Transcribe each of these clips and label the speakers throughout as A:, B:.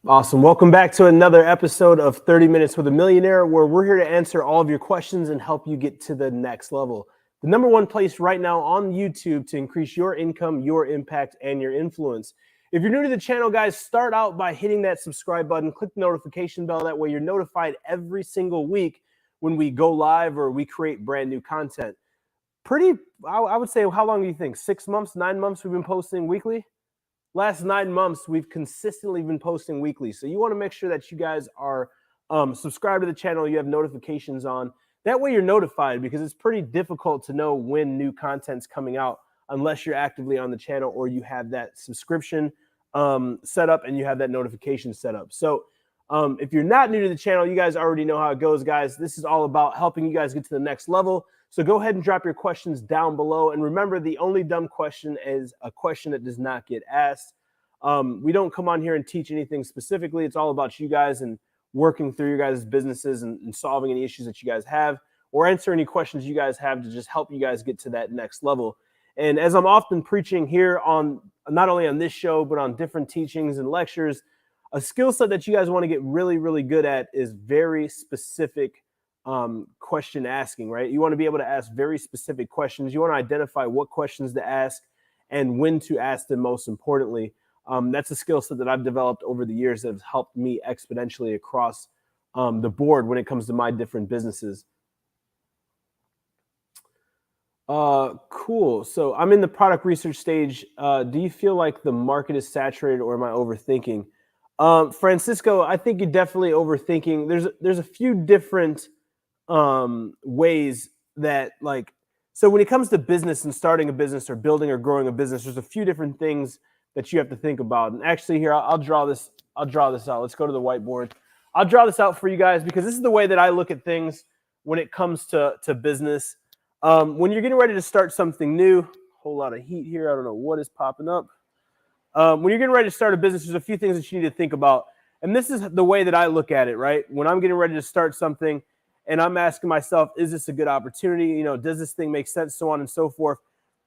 A: Awesome. Welcome back to another episode of 30 Minutes with a Millionaire, where we're here to answer all of your questions and help you get to the next level. The number one place right now on YouTube to increase your income, your impact, and your influence. If you're new to the channel, guys, start out by hitting that subscribe button, click the notification bell. That way you're notified every single week when we go live or we create brand new content. I would say, how long do you think? 6 months, 9 months we've been posting weekly? Last 9 months, we've consistently been posting weekly. So you want to make sure that you guys are subscribed to the channel. You have notifications on. That way you're notified, because it's pretty difficult to know when new content's coming out unless you're actively on the channel or you have that subscription set up and you have that notification set up. So if you're not new to the channel, you guys already know how it goes, guys. This is all about helping you guys get to the next level. So go ahead and drop your questions down below. And remember, the only dumb question is a question that does not get asked. We don't come on here and teach anything specifically. It's all about you guys and working through your guys' businesses and solving any issues that you guys have, or answer any questions you guys have to just help you guys get to that next level. And as I'm often preaching here on, not only on this show, but on different teachings and lectures, a skill set that you guys want to get really, really good at is very specific question asking, right? You want to be able to ask very specific questions. You want to identify what questions to ask and when to ask them, most importantly. That's a skill set that I've developed over the years that has helped me exponentially across the board when it comes to my different businesses. Cool. So I'm in the product research stage. Do you feel like the market is saturated, or am I overthinking? Francisco, I think you're definitely overthinking. There's a few different ways that, like, so when it comes to business and starting a business or building or growing a business, there's a few different things that you have to think about. And actually here, I'll draw this out. Let's go to the whiteboard. I'll draw this out for you guys, because this is the way that I look at things when it comes to business. When you're getting ready to start something new, whole lot of heat here. I don't know what is popping up. When you're getting ready to start a business, there's a few things that you need to think about. And this is the way that I look at it, right? When I'm getting ready to start something and I'm asking myself, is this a good opportunity? You know, does this thing make sense? So on and so forth.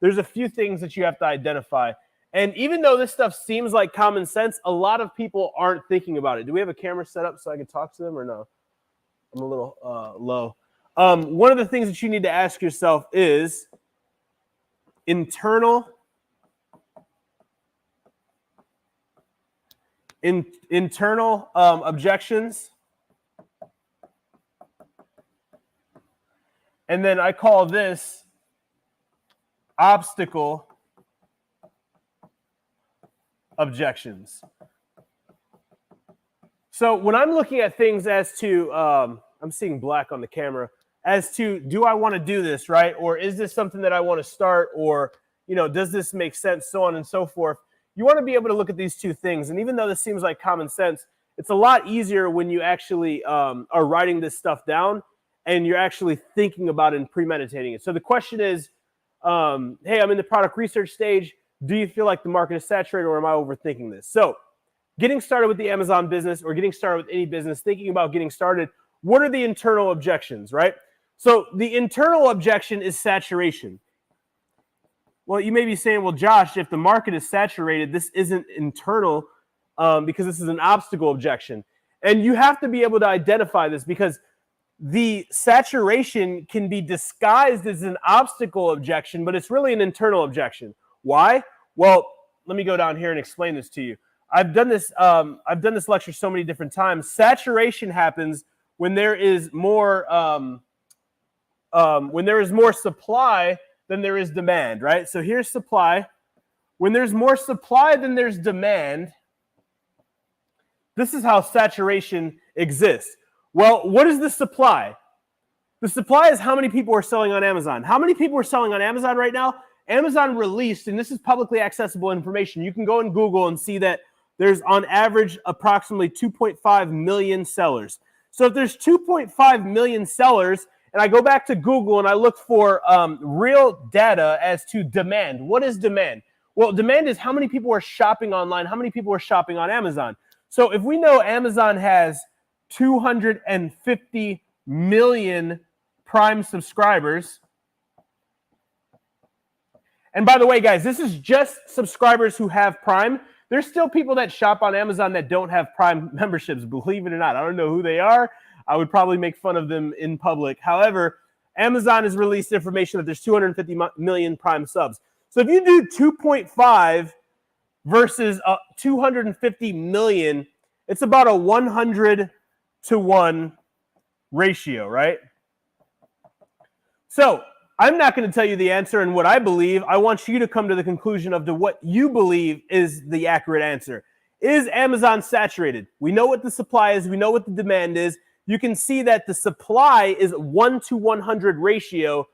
A: There's a few things that you have to identify. And even though this stuff seems like common sense, a lot of people aren't thinking about it. Do we have a camera set up so I can talk to them, or no? I'm a little low. One of the things that you need to ask yourself is internal objections. And then I call this obstacle objections. So when I'm looking at things as to, I'm seeing black on the camera, as to, do I want to do this, right? Or is this something that I want to start? Or, you know, does this make sense? So on and so forth. You want to be able to look at these two things. And even though this seems like common sense, it's a lot easier when you actually are writing this stuff down and you're actually thinking about it and premeditating it. So the question is, hey, I'm in the product research stage. Do you feel like the market is saturated, or am I overthinking this? So getting started with the Amazon business, or getting started with any business, thinking about getting started, what are the internal objections, right? So the internal objection is saturation. Well, you may be saying, well, Josh, if the market is saturated, this isn't internal because this is an obstacle objection. And you have to be able to identify this, because the saturation can be disguised as an obstacle objection, but it's really an internal objection. Why? Well, let me go down here and explain this to you. I've done this lecture so many different times. Saturation happens when there is more supply than there is demand, right? So here's supply. When there's more supply than there's demand, this is how saturation exists. Well, what is the supply? The supply is how many people are selling on Amazon. How many people are selling on Amazon right now? Amazon released, and this is publicly accessible information. You can go and Google and see that there's on average approximately 2.5 million sellers. So if there's 2.5 million sellers, and I go back to Google and I look for real data as to demand. What is demand? Well, demand is how many people are shopping online, how many people are shopping on Amazon. So if we know Amazon has 250 million Prime subscribers, and by the way, guys, this is just subscribers who have Prime. There's still people that shop on Amazon that don't have Prime memberships, believe it or not. I don't know who they are. I would probably make fun of them in public. However, Amazon has released information that there's 250 million Prime subs. So if you do 2.5 versus 250 million, it's about a 100 to 1 ratio, right? So I'm not going to tell you the answer and what I believe. I want you to come to the conclusion of what you believe is the accurate answer. Is Amazon saturated? We know what the supply is. We know what the demand is. You can see that the supply is 1 to 100 ratio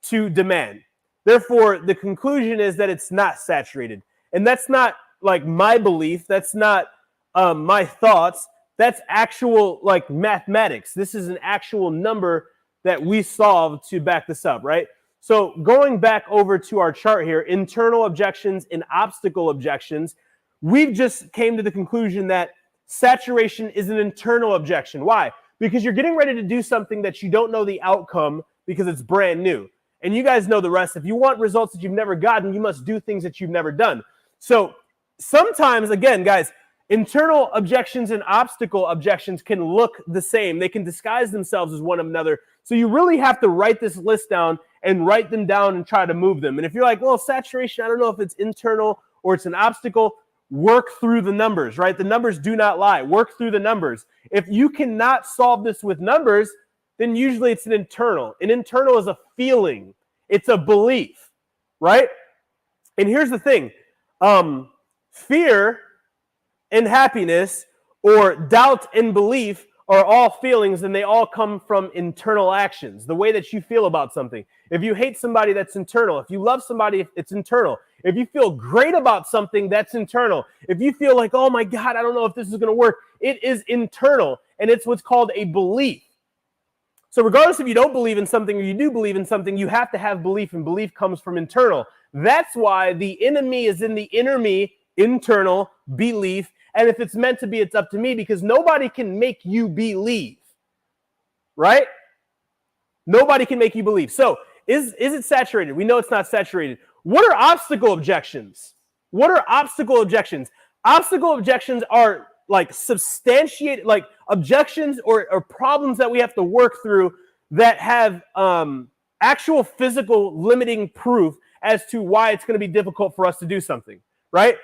A: to demand. Therefore, the conclusion is that it's not saturated. And that's not like my belief. That's not my thoughts. That's actual like mathematics. This is an actual number that we solved to back this up, right? So going back over to our chart here, internal objections and obstacle objections, we've just came to the conclusion that saturation is an internal objection. Why? Because you're getting ready to do something that you don't know the outcome because it's brand new. And you guys know the rest. If you want results that you've never gotten, you must do things that you've never done. So sometimes, again, guys, internal objections and obstacle objections can look the same. They can disguise themselves as one another. So you really have to write this list down and write them down and try to move them. And if you're like, well, saturation, I don't know if it's internal or it's an obstacle, work through the numbers, right? The numbers do not lie. Work through the numbers. If you cannot solve this with numbers, then usually it's an internal. An internal is a feeling. It's a belief, right? And here's the thing. Fear and happiness or doubt and belief are all feelings, and they all come from internal actions, the way that you feel about something. If you hate somebody, that's internal. If you love somebody, it's internal. If you feel great about something, that's internal. If you feel like, oh my God, I don't know if this is going to work, it is internal, and it's what's called a belief. So regardless if you don't believe in something or you do believe in something, you have to have belief, and belief comes from internal. That's why the enemy is in the inner me, internal belief. And if it's meant to be, it's up to me, because nobody can make you believe, right? Nobody can make you believe. So is it saturated? We know it's not saturated. What are obstacle objections? What are obstacle objections? Obstacle objections are like substantiated, like objections or problems that we have to work through that have actual physical limiting proof as to why it's going to be difficult for us to do something, right?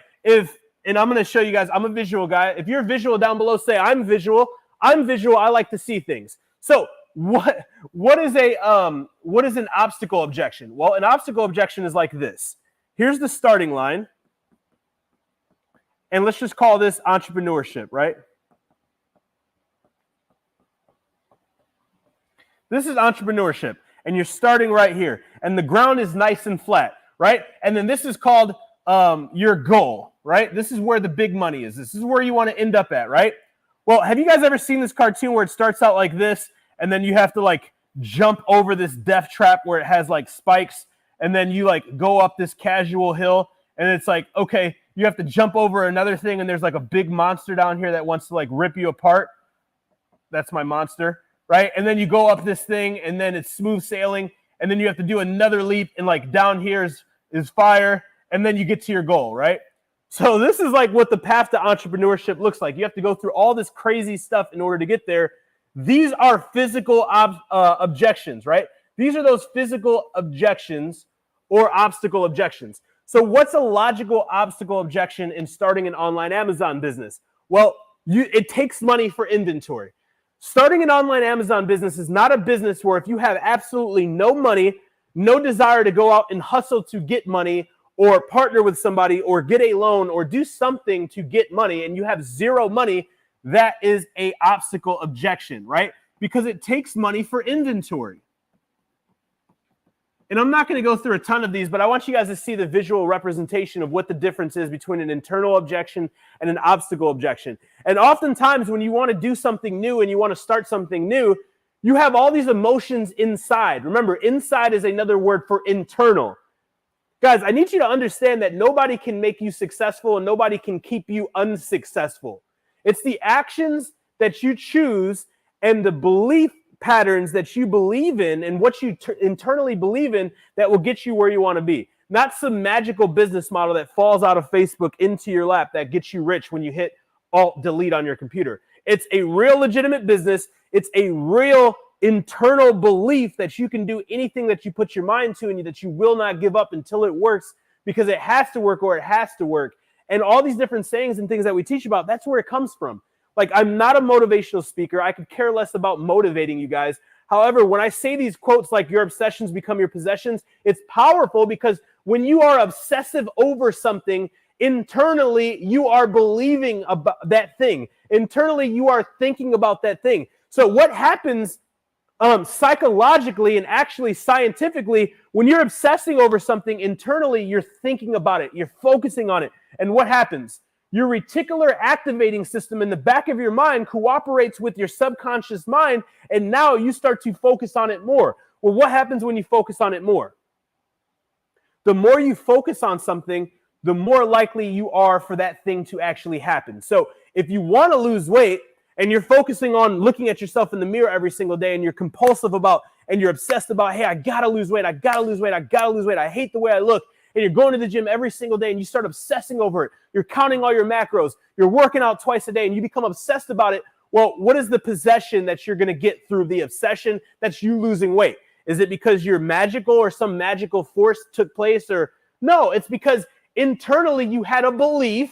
A: And I'm going to show you guys, I'm a visual guy. If you're visual down below, say I'm visual. I'm visual. I like to see things. So what is an obstacle objection? Well, an obstacle objection is like this. Here's the starting line. And let's just call this entrepreneurship, right? This is entrepreneurship. And you're starting right here. And the ground is nice and flat, right? And then this is called your goal, right? This is where the big money is. This is where you want to end up at, right? Well, have you guys ever seen this cartoon where it starts out like this, and then you have to like jump over this death trap where it has like spikes, and then you like go up this casual hill, and it's like, okay, you have to jump over another thing, and there's like a big monster down here that wants to like rip you apart. That's my monster, right? And then you go up this thing, and then it's smooth sailing, and then you have to do another leap, and like down here is fire, and then you get to your goal, right? So this is like what the path to entrepreneurship looks like. You have to go through all this crazy stuff in order to get there. These are physical objections, right? These are those physical objections or obstacle objections. So what's a logical obstacle objection in starting an online Amazon business? Well, it takes money for inventory. Starting an online Amazon business is not a business where if you have absolutely no money, no desire to go out and hustle to get money, or partner with somebody, or get a loan, or do something to get money, and you have zero money, that is a obstacle objection, right? Because it takes money for inventory. And I'm not going to go through a ton of these, but I want you guys to see the visual representation of what the difference is between an internal objection and an obstacle objection. And oftentimes when you want to do something new and you want to start something new, you have all these emotions inside. Remember, inside is another word for internal. Guys, I need you to understand that nobody can make you successful and nobody can keep you unsuccessful. It's the actions that you choose and the belief patterns that you believe in and what you internally believe in that will get you where you want to be. not some magical business model that falls out of Facebook into your lap that gets you rich when you hit Alt-Delete on your computer. It's a real legitimate business. It's a real internal belief that you can do anything that you put your mind to and that you will not give up until it works, because it has to work or it has to work. And all these different sayings and things that we teach about, that's where it comes from. Like, I'm not a motivational speaker. I could care less about motivating you guys. However, when I say these quotes like your obsessions become your possessions, it's powerful because when you are obsessive over something, internally you are believing about that thing. Internally you are thinking about that thing. So what happens psychologically and actually scientifically, when you're obsessing over something internally, you're thinking about it, you're focusing on it. And what happens? Your reticular activating system in the back of your mind cooperates with your subconscious mind, and now you start to focus on it more. Well, what happens when you focus on it more? The more you focus on something, the more likely you are for that thing to actually happen. So if you want to lose weight and you're focusing on looking at yourself in the mirror every single day and you're compulsive about and you're obsessed about, hey, I got to lose weight, I got to lose weight, I got to lose weight, I hate the way I look, and you're going to the gym every single day and you start obsessing over it. You're counting all your macros. You're working out twice a day and you become obsessed about it. Well, what is the possession that you're going to get through the obsession? That's you losing weight. Is it because you're magical or some magical force took place? Or no, it's because internally you had a belief,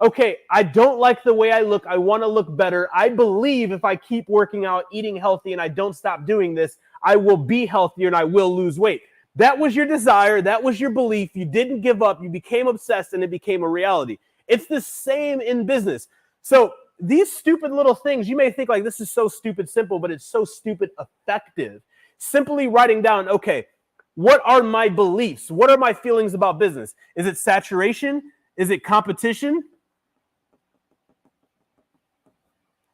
A: okay, I don't like the way I look. I want to look better. I believe if I keep working out, eating healthy, and I don't stop doing this, I will be healthier and I will lose weight. That was your desire. That was your belief. You didn't give up. You became obsessed and it became a reality. It's the same in business. So these stupid little things, you may think like this is so stupid simple, but it's so stupid effective. Simply writing down, okay, what are my beliefs? What are my feelings about business? Is it saturation? Is it competition?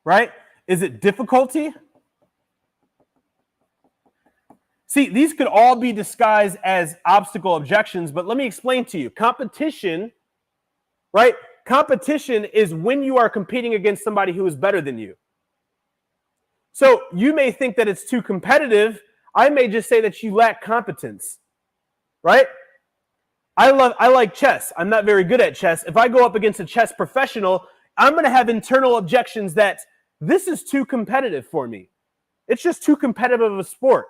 A: Right? Is it difficulty? See, these could all be disguised as obstacle objections, but let me explain to you. Competition, right? Competition is when you are competing against somebody who is better than you. So you may think that it's too competitive. I may just say that you lack competence, right? I like chess. I'm not very good at chess. If I go up against a chess professional, I'm going to have internal objections that this is too competitive for me. It's just too competitive of a sport.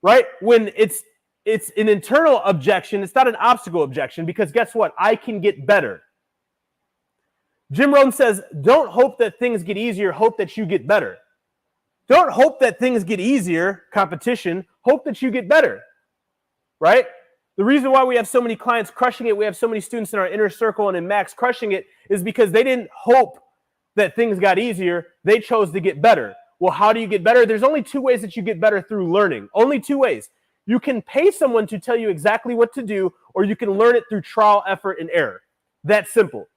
A: Right? When it's an internal objection, it's not an obstacle objection, because guess what? I can get better. Jim Rohn says, don't hope that things get easier, hope that you get better. Don't hope that things get easier, competition, hope that you get better. Right? The reason why we have so many clients crushing it, we have so many students in our inner circle and in Max crushing it, is because they didn't hope that things got easier, they chose to get better. Well, how do you get better? There's only two ways that you get better through learning. Only two ways. You can pay someone to tell you exactly what to do, or you can learn it through trial, effort, and error. That's simple.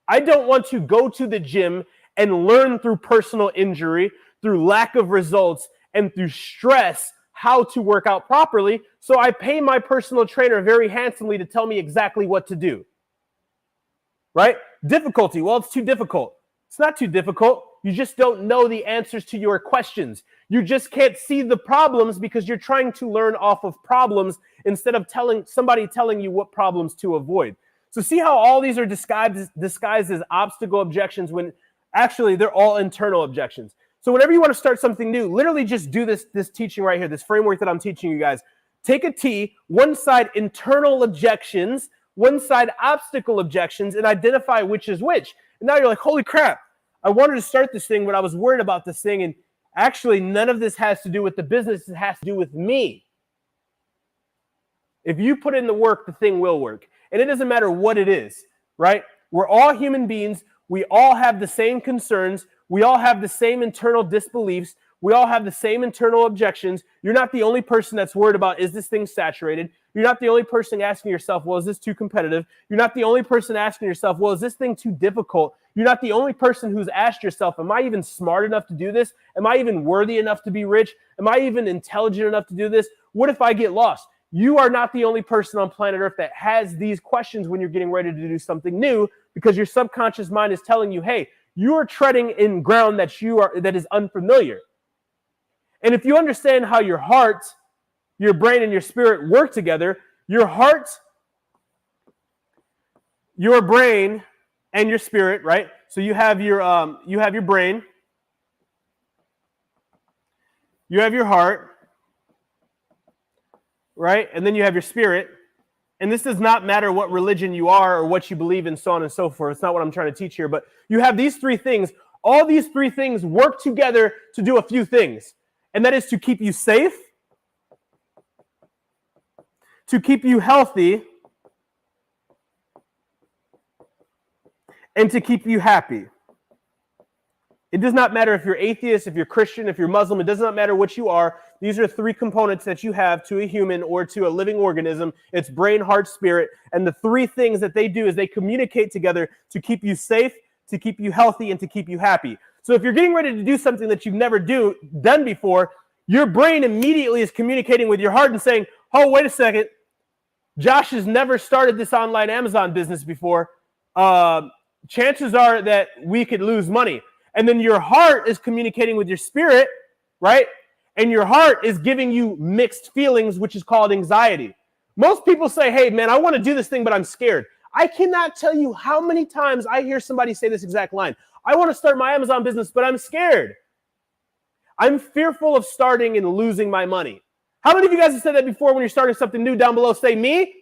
A: I don't want to go to the gym and learn through personal injury, through lack of results, and through stress how to work out properly. So I pay my personal trainer very handsomely to tell me exactly what to do. Right? Difficulty. Well, it's too difficult. It's not too difficult. You just don't know the answers to your questions. You just can't see the problems because you're trying to learn off of problems instead of somebody telling you what problems to avoid. So see how all these are disguised as obstacle objections when actually they're all internal objections. So whenever you want to start something new, literally just do this teaching right here, this framework that I'm teaching you guys. Take a T, one side internal objections, one side obstacle objections, and identify which is which. And now you're like, holy crap. I wanted to start this thing, but I was worried about this thing. And actually, none of this has to do with the business. It has to do with me. If you put in the work, the thing will work. And it doesn't matter what it is, right? We're all human beings. We all have the same concerns. We all have the same internal disbeliefs. We all have the same internal objections. You're not the only person that's worried about, is this thing saturated? You're not the only person asking yourself, well, is this too competitive? You're not the only person asking yourself, well, is this thing too difficult? You're not the only person who's asked yourself, am I even smart enough to do this? Am I even worthy enough to be rich? Am I even intelligent enough to do this? What if I get lost? You are not the only person on planet Earth that has these questions when you're getting ready to do something new, because your subconscious mind is telling you, hey, you are treading in ground that is unfamiliar. And if you understand how your heart, your brain, and your spirit work together, your heart your brain and your spirit, right? So you have your brain, you have your heart, right? And then you have your spirit. And this does not matter what religion you are or what you believe in, so on and so forth. It's not what I'm trying to teach here, but you have these three things. All these three things work together to do a few things. And that is to keep you safe, to keep you healthy, and to keep you happy. It does not matter if you're atheist, if you're Christian, if you're Muslim. It does not matter what you are. These are three components that you have to a human or to a living organism. It's brain, heart, spirit. And the three things that they do is they communicate together to keep you safe, to keep you healthy, and to keep you happy. So if you're getting ready to do something that you've never done before, your brain immediately is communicating with your heart and saying, oh, wait a second. Josh has never started this online Amazon business before. Chances are that we could lose money. And then your heart is communicating with your spirit, right? And your heart is giving you mixed feelings, which is called anxiety. Most people say, hey, man, I want to do this thing, but I'm scared. I cannot tell you how many times I hear somebody say this exact line. I want to start my Amazon business, but I'm scared. I'm fearful of starting and losing my money. How many of you guys have said that before when you're starting something new? Down below, say me.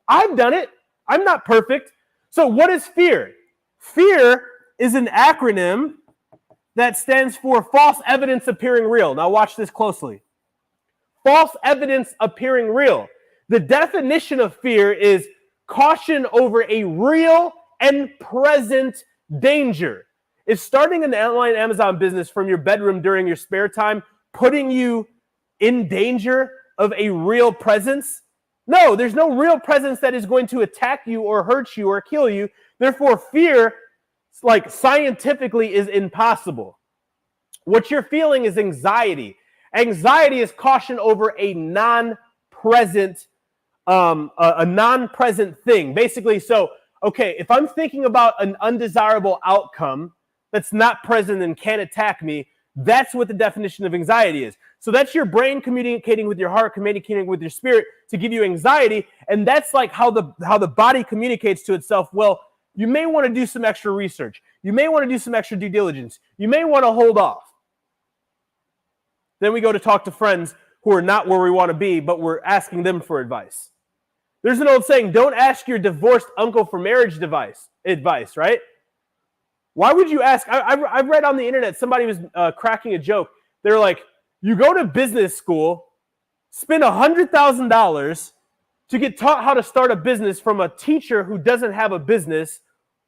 A: I've done it. I'm not perfect. So what is fear? Fear is an acronym that stands for false evidence appearing real. Now watch this closely. False evidence appearing real. The definition of fear is caution over a real and present danger. Is starting an online Amazon business from your bedroom during your spare time putting you in danger of a real presence? No, there's no real presence that is going to attack you or hurt you or kill you. Therefore, fear, like scientifically, is impossible. What you're feeling is anxiety. Anxiety is caution over a non-present thing. Basically, so, okay, if I'm thinking about an undesirable outcome that's not present and can't attack me, that's what the definition of anxiety is. So that's your brain communicating with your heart, communicating with your spirit to give you anxiety, and that's like how the body communicates to itself. Well, you may want to do some extra research. You may want to do some extra due diligence. You may want to hold off. Then we go to talk to friends who are not where we want to be, but we're asking them for advice. There's an old saying, don't ask your divorced uncle for marriage advice, right? Why would you ask? I read on the internet, somebody was cracking a joke. They're like, you go to business school, spend $100,000 to get taught how to start a business from a teacher who doesn't have a business,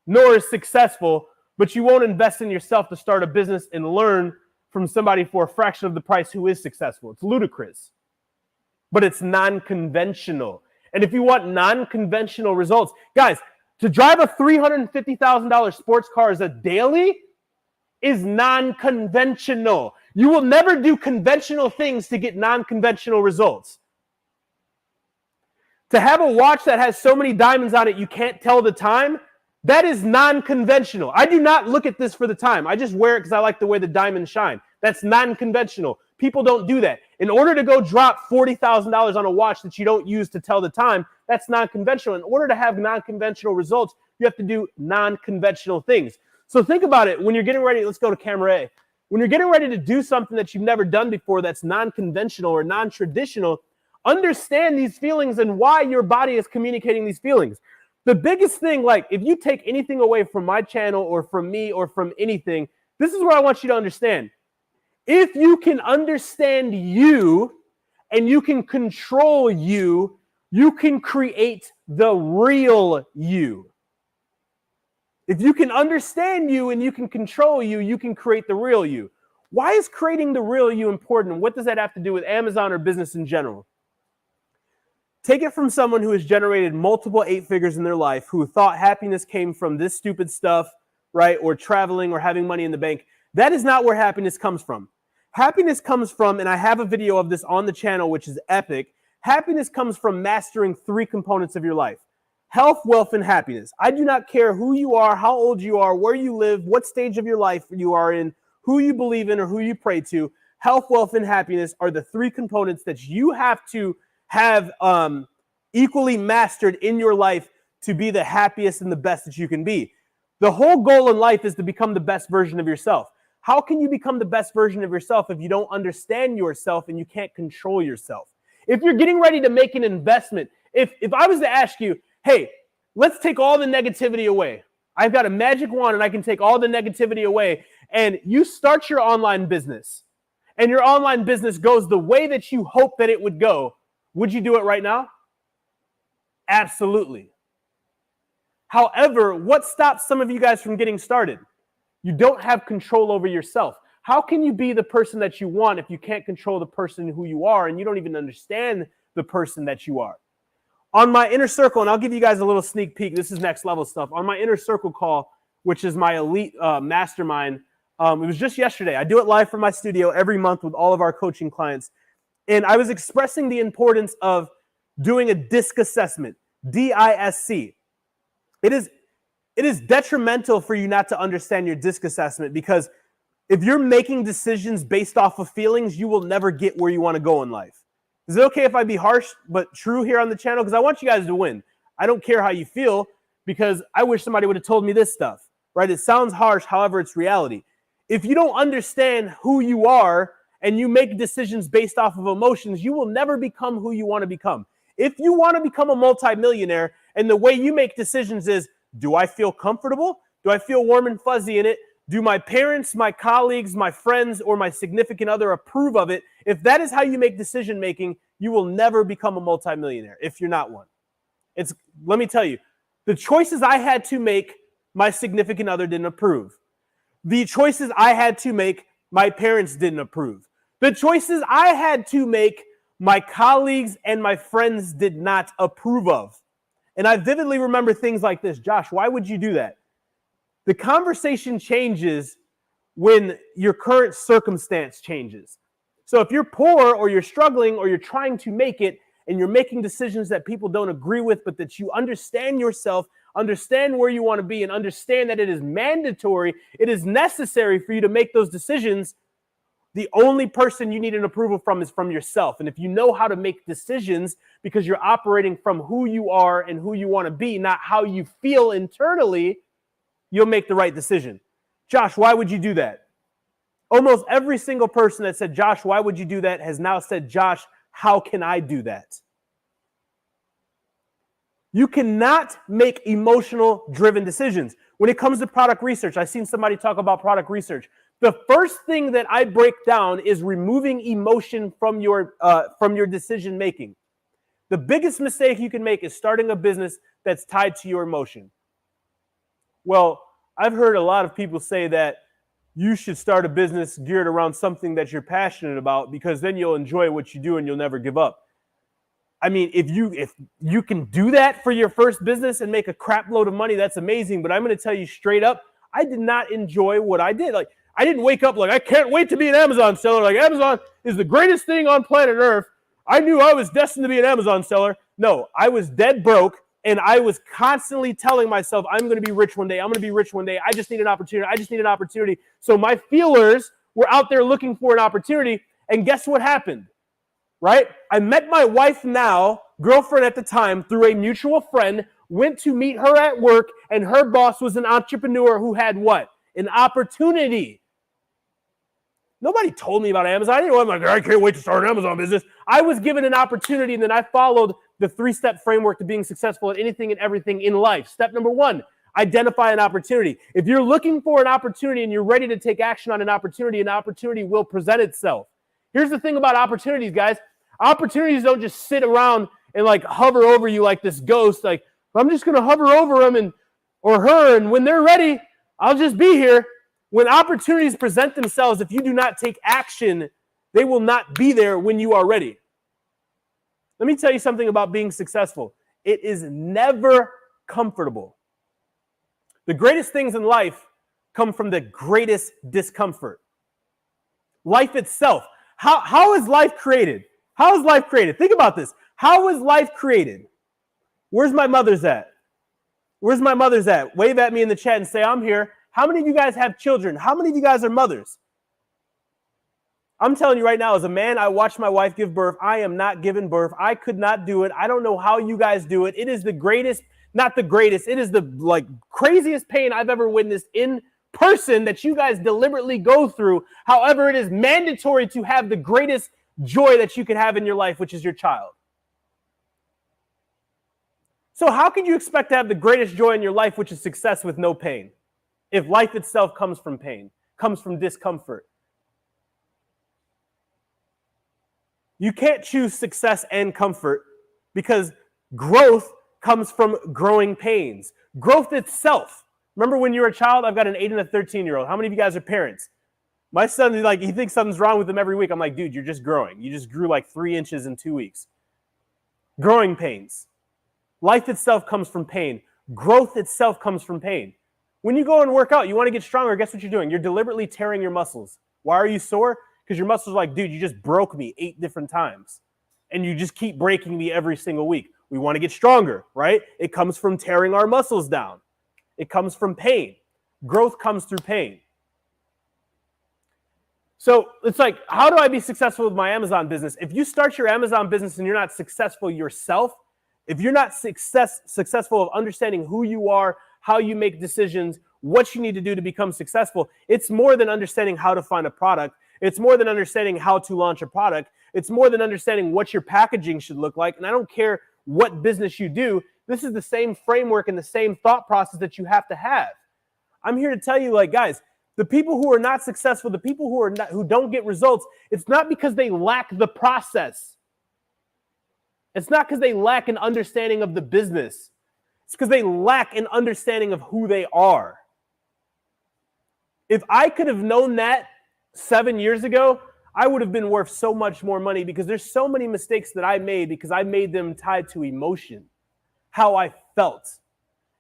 A: nor is successful, but you won't invest in yourself to start a business and learn from somebody for a fraction of the price who is successful. It's ludicrous, but it's non-conventional. And if you want non-conventional results, guys, to drive a $350,000 sports car as a daily is non-conventional. You will never do conventional things to get non-conventional results. To have a watch that has so many diamonds on it you can't tell the time, that is non-conventional. I do not look at this for the time. I just wear it because I like the way the diamonds shine. That's non-conventional. People don't do that. In order to go drop $40,000 on a watch that you don't use to tell the time, that's non-conventional. In order to have non-conventional results, you have to do non-conventional things. So think about it. When you're getting ready, let's go to camera A. When you're getting ready to do something that you've never done before that's non-conventional or non-traditional, understand these feelings and why your body is communicating these feelings. The biggest thing, like if you take anything away from my channel or from me or from anything, this is what I want you to understand. If you can understand you and you can control you, you can create the real you. If you can understand you and you can control you, you can create the real you. Why is creating the real you important? What does that have to do with Amazon or business in general? Take it from someone who has generated multiple 8 figures in their life, who thought happiness came from this stupid stuff, right? Or traveling or having money in the bank. That is not where happiness comes from. Happiness comes from, and I have a video of this on the channel, which is epic. Happiness comes from mastering 3 components of your life: health, wealth, and happiness. I do not care who you are, how old you are, where you live, what stage of your life you are in, who you believe in or who you pray to. Health, wealth, and happiness are the 3 components that you have to have equally mastered in your life to be the happiest and the best that you can be. The whole goal in life is to become the best version of yourself. How can you become the best version of yourself if you don't understand yourself and you can't control yourself? If you're getting ready to make an investment, if I was to ask you, hey, let's take all the negativity away. I've got a magic wand and I can take all the negativity away, and you start your online business and your online business goes the way that you hope that it would go, would you do it right now? Absolutely. However, what stops some of you guys from getting started? You don't have control over yourself. How can you be the person that you want if you can't control the person who you are and you don't even understand the person that you are? On my inner circle, and I'll give you guys a little sneak peek. This is next level stuff. On my inner circle call, which is my elite mastermind, it was just yesterday. I do it live from my studio every month with all of our coaching clients. And I was expressing the importance of doing a DISC assessment, D-I-S-C. It is detrimental for you not to understand your DISC assessment, because if you're making decisions based off of feelings, you will never get where you want to go in life. Is it okay if I be harsh but true here on the channel? Because I want you guys to win. I don't care how you feel, because I wish somebody would have told me this stuff, right? It sounds harsh, however, it's reality. If you don't understand who you are and you make decisions based off of emotions, you will never become who you want to become. If you want to become a multimillionaire and the way you make decisions is, do I feel comfortable? Do I feel warm and fuzzy in it? Do my parents, my colleagues, my friends, or my significant other approve of it? If that is how you make decision making, you will never become a multimillionaire if you're not one. Let me tell you, the choices I had to make, my significant other didn't approve. The choices I had to make, my parents didn't approve. The choices I had to make, my colleagues and my friends did not approve of. And I vividly remember things like this. Josh, why would you do that? The conversation changes when your current circumstance changes. So if you're poor or you're struggling or you're trying to make it and you're making decisions that people don't agree with, but that you understand yourself, understand where you want to be, and understand that it is mandatory, it is necessary for you to make those decisions, the only person you need an approval from is from yourself. And if you know how to make decisions because you're operating from who you are and who you want to be, not how you feel internally, you'll make the right decision. Josh, why would you do that? Almost every single person that said, Josh, why would you do that, has now said, Josh, how can I do that? You cannot make emotional driven decisions. When it comes to product research, I've seen somebody talk about product research. The first thing that I break down is removing emotion from your decision making. The biggest mistake you can make is starting a business that's tied to your emotion. Well, I've heard a lot of people say that you should start a business geared around something that you're passionate about, because then you'll enjoy what you do and you'll never give up. I mean, if you can do that for your first business and make a crap load of money, that's amazing. But I'm going to tell you straight up, I did not enjoy what I did. Like, I didn't wake up like, I can't wait to be an Amazon seller. Like, Amazon is the greatest thing on planet Earth. I knew I was destined to be an Amazon seller. No, I was dead broke. And I was constantly telling myself, I'm going to be rich one day. I'm going to be rich one day. I just need an opportunity. I just need an opportunity. So my feelers were out there looking for an opportunity. And guess what happened? Right? I met my wife now, girlfriend at the time, through a mutual friend, went to meet her at work, and her boss was an entrepreneur who had what? An opportunity. Nobody told me about Amazon. I'm like, I can't wait to start an Amazon business. I was given an opportunity, and then I followed the 3-step framework to being successful at anything and everything in life. Step number 1, identify an opportunity. If you're looking for an opportunity and you're ready to take action on an opportunity will present itself. Here's the thing about opportunities, guys. Opportunities don't just sit around and like hover over you like this ghost. Like, I'm just going to hover over them or her, and when they're ready, I'll just be here. When opportunities present themselves, if you do not take action, they will not be there when you are ready. Let me tell you something about being successful. It is never comfortable. The greatest things in life come from the greatest discomfort. Life itself. How is life created? How is life created? Think about this. How is life created? Where's my mother's at? Where's my mother's at? Wave at me in the chat and say, I'm here. How many of you guys have children? How many of you guys are mothers? I'm telling you right now, as a man, I watched my wife give birth. I am not giving birth. I could not do it. I don't know how you guys do it. It is the greatest not the greatest. It is the craziest pain I've ever witnessed in person that you guys deliberately go through. However, it is mandatory to have the greatest joy that you could have in your life, which is your child. So how could you expect to have the greatest joy in your life, which is success, with no pain? If life itself comes from pain, comes from discomfort. You can't choose success and comfort, because growth comes from growing pains. Growth itself. Remember when you were a child? I've got an 8 and a 13-year-old. How many of you guys are parents? My son, he thinks something's wrong with him every week. I'm like, dude, you're just growing. You just grew like 3 inches in 2 weeks. Growing pains. Life itself comes from pain. Growth itself comes from pain. When you go and work out, you want to get stronger, guess what you're doing? You're deliberately tearing your muscles. Why are you sore? Because your muscles are like, dude, you just broke me 8 different times. And you just keep breaking me every single week. We want to get stronger, right? It comes from tearing our muscles down. It comes from pain. Growth comes through pain. So it's like, how do I be successful with my Amazon business? If you start your Amazon business and you're not successful yourself, if you're not successful of understanding who you are, how you make decisions, what you need to do to become successful, it's more than understanding how to find a product. It's more than understanding how to launch a product. It's more than understanding what your packaging should look like. And I don't care what business you do. This is the same framework and the same thought process that you have to have. I'm here to tell you, guys, the people who are not successful, the people who don't get results, it's not because they lack the process. It's not because they lack an understanding of the business. It's because they lack an understanding of who they are. If I could have known that 7 years ago, I would have been worth so much more money, because there's so many mistakes that I made because I made them tied to emotion, how I felt,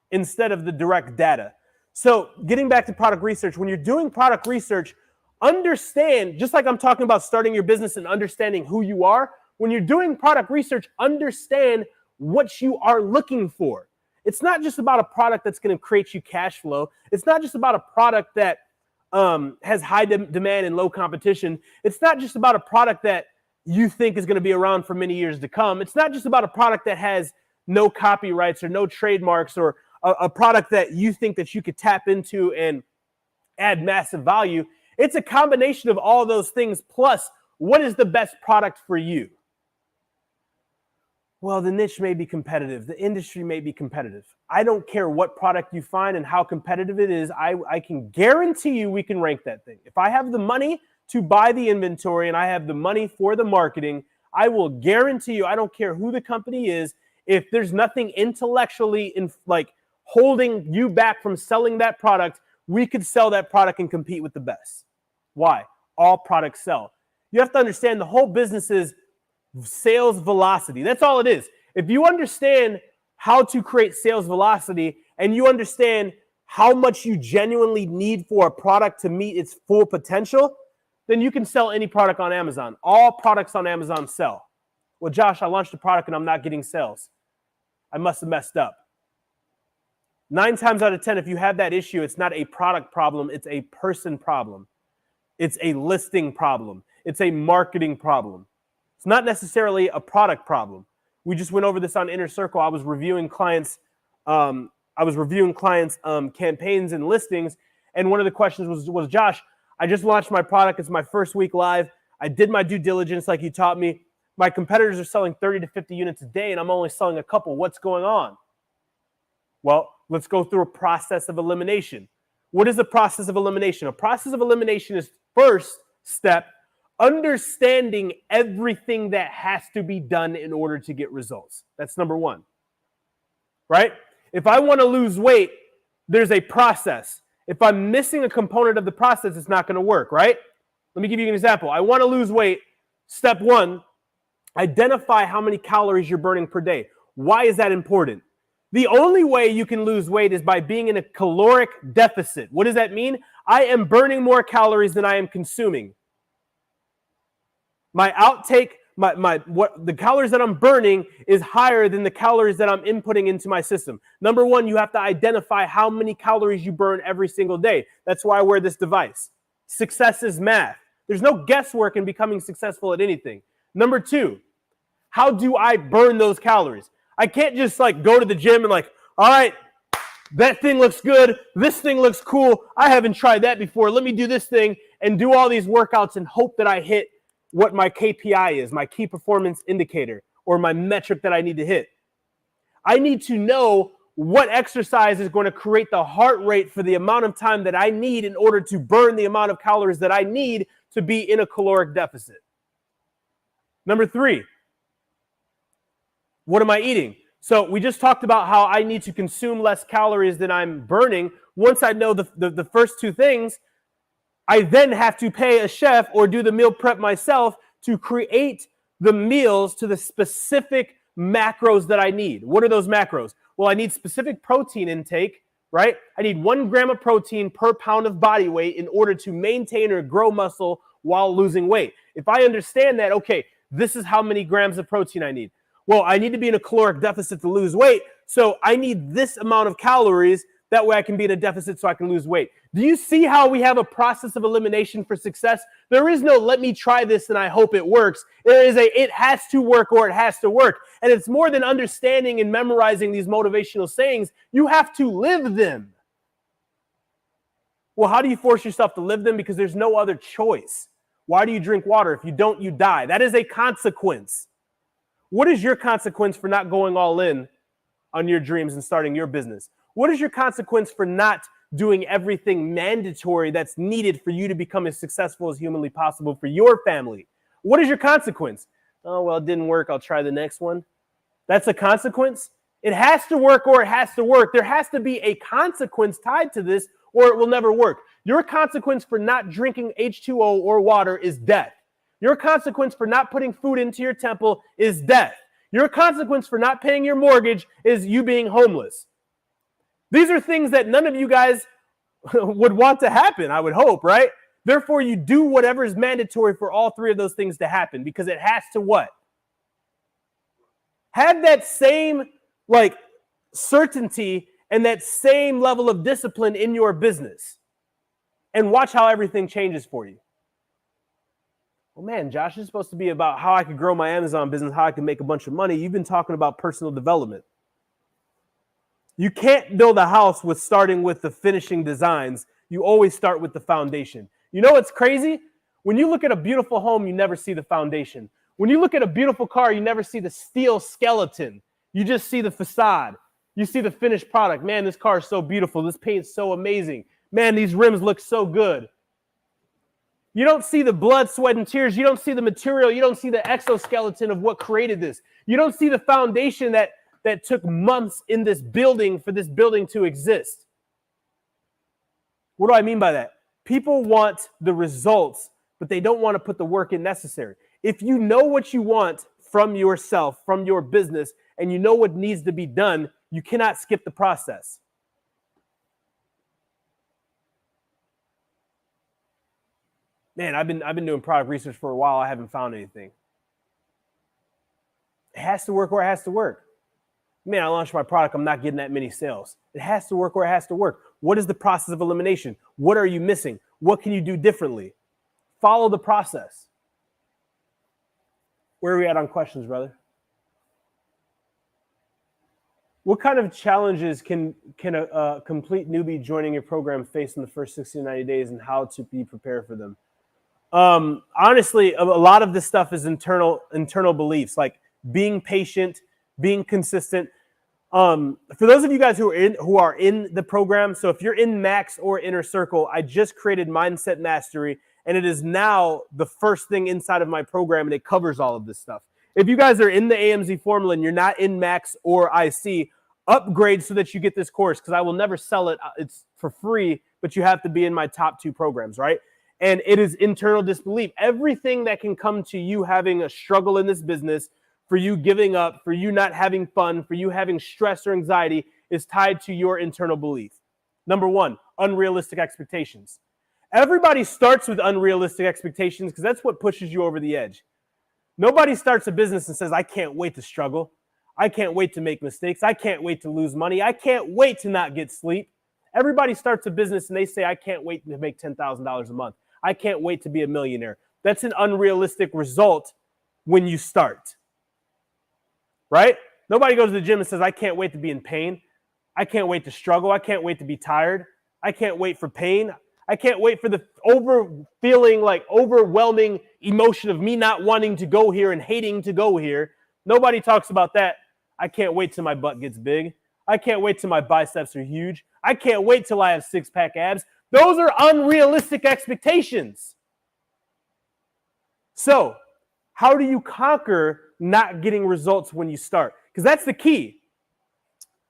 A: instead of the direct data. So getting back to product research, when you're doing product research, understand, just like I'm talking about starting your business and understanding who you are, when you're doing product research, understand what you are looking for. It's not just about a product that's going to create you cash flow. It's not just about a product that has high demand and low competition. It's not just about a product that you think is going to be around for many years to come. It's not just about a product that has no copyrights or no trademarks, or a product that you think that you could tap into and add massive value. It's a combination of all those things, plus what is the best product for you? Well, the niche may be competitive. The industry may be competitive. I don't care what product you find and how competitive it is. I can guarantee you we can rank that thing. If I have the money to buy the inventory and I have the money for the marketing, I will guarantee you, I don't care who the company is, if there's nothing intellectually holding you back from selling that product, we could sell that product and compete with the best. Why? All products sell. You have to understand the whole business is sales velocity. That's all it is. If you understand how to create sales velocity and you understand how much you genuinely need for a product to meet its full potential, then you can sell any product on Amazon. All products on Amazon sell. Well, Josh, I launched a product and I'm not getting sales. I must have messed up. 9 times out of 10, if you have that issue, it's not a product problem, it's a person problem. It's a listing problem. It's a marketing problem. It's not necessarily a product problem. We just went over this on Inner Circle. I was reviewing clients' campaigns and listings, and one of the questions was, Josh, I just launched my product. It's my first week live. I did my due diligence like you taught me. My competitors are selling 30 to 50 units a day, and I'm only selling a couple. What's going on? Well, let's go through a process of elimination. What is the process of elimination? A process of elimination is, first step, understanding everything that has to be done in order to get results. That's number one, right? If I want to lose weight, there's a process. If I'm missing a component of the process, it's not going to work, right? Let me give you an example. I want to lose weight. Step one, identify how many calories you're burning per day. Why is that important? The only way you can lose weight is by being in a caloric deficit. What does that mean? I am burning more calories than I am consuming. My outtake, the calories that I'm burning is higher than the calories that I'm inputting into my system. Number one, you have to identify how many calories you burn every single day. That's why I wear this device. Success is math. There's no guesswork in becoming successful at anything. Number two, how do I burn those calories? I can't just go to the gym and All right, that thing looks good. This thing looks cool. I haven't tried that before. Let me do this thing and do all these workouts and hope that I hit what my KPI is, my key performance indicator, or my metric that I need to hit. I need to know what exercise is going to create the heart rate for the amount of time that I need in order to burn the amount of calories that I need to be in a caloric deficit. Number 3, what am I eating? So we just talked about how I need to consume less calories than I'm burning. Once I know the first 2 things, I then have to pay a chef or do the meal prep myself to create the meals to the specific macros that I need. What are those macros? Well, I need specific protein intake, right? I need 1 gram of protein per pound of body weight in order to maintain or grow muscle while losing weight. If I understand that, okay, this is how many grams of protein I need. Well, I need to be in a caloric deficit to lose weight, so I need this amount of calories. That way I can be in a deficit so I can lose weight. Do you see how we have a process of elimination for success? There is no let me try this and I hope it works. There is a it has to work or it has to work. And it's more than understanding and memorizing these motivational sayings. You have to live them. Well, how do you force yourself to live them? Because there's no other choice. Why do you drink water? If you don't, you die. That is a consequence. What is your consequence for not going all in on your dreams and starting your business? What is your consequence for not doing everything mandatory that's needed for you to become as successful as humanly possible for your family? What is your consequence? Oh, well, it didn't work. I'll try the next one. That's a consequence. It has to work or it has to work. There has to be a consequence tied to this or it will never work. Your consequence for not drinking H2O or water is death. Your consequence for not putting food into your temple is death. Your consequence for not paying your mortgage is you being homeless. These are things that none of you guys would want to happen, I would hope, right? Therefore, you do whatever is mandatory for all 3 of those things to happen because it has to what? Have that same certainty and that same level of discipline in your business and watch how everything changes for you. Well, man, Josh, it's supposed to be about how I could grow my Amazon business, how I can make a bunch of money. You've been talking about personal development. You can't build a house starting with the finishing designs. You always start with the foundation. You know what's crazy? When you look at a beautiful home, you never see the foundation. When you look at a beautiful car, you never see the steel skeleton. You just see the facade. You see the finished product. Man, this car is so beautiful. This paint's so amazing. Man, these rims look so good. You don't see the blood, sweat, and tears. You don't see the material. You don't see the exoskeleton of what created this. You don't see the foundation that took months in this building for this building to exist. What do I mean by that? People want the results, but they don't want to put the work in necessary. If you know what you want from yourself, from your business, and you know what needs to be done, you cannot skip the process. Man, I've been doing product research for a while. I haven't found anything. It has to work or it has to work. Man, I launched my product. I'm not getting that many sales. It has to work or it has to work. What is the process of elimination? What are you missing? What can you do differently? Follow the process. Where are we at on questions, brother? What kind of challenges can a complete newbie joining your program face in the first 60 to 90 days and how to be prepared for them? Honestly, a lot of this stuff is internal beliefs, like being patient, being consistent. For those of you guys who are in the program, so if you're in Max or Inner Circle, I just created Mindset Mastery, and it is now the first thing inside of my program, and it covers all of this stuff. If you guys are in the AMZ formula and you're not in Max or IC, upgrade so that you get this course, because I will never sell it. It's for free, but you have to be in my top 2 programs, right? And it is internal disbelief. Everything that can come to you having a struggle in this business, for you giving up, for you not having fun, for you having stress or anxiety is tied to your internal belief. Number 1, unrealistic expectations. Everybody starts with unrealistic expectations because that's what pushes you over the edge. Nobody starts a business and says, I can't wait to struggle. I can't wait to make mistakes. I can't wait to lose money. I can't wait to not get sleep. Everybody starts a business and they say, I can't wait to make $10,000 a month. I can't wait to be a millionaire. That's an unrealistic result when you start. Right? Nobody goes to the gym and says, I can't wait to be in pain. I can't wait to struggle. I can't wait to be tired. I can't wait for pain. I can't wait for the overwhelming emotion of me not wanting to go here and hating to go here. Nobody talks about that. I can't wait till my butt gets big. I can't wait till my biceps are huge. I can't wait till I have six-pack abs. Those are unrealistic expectations. So, how do you conquer not getting results when you start? Because that's the key.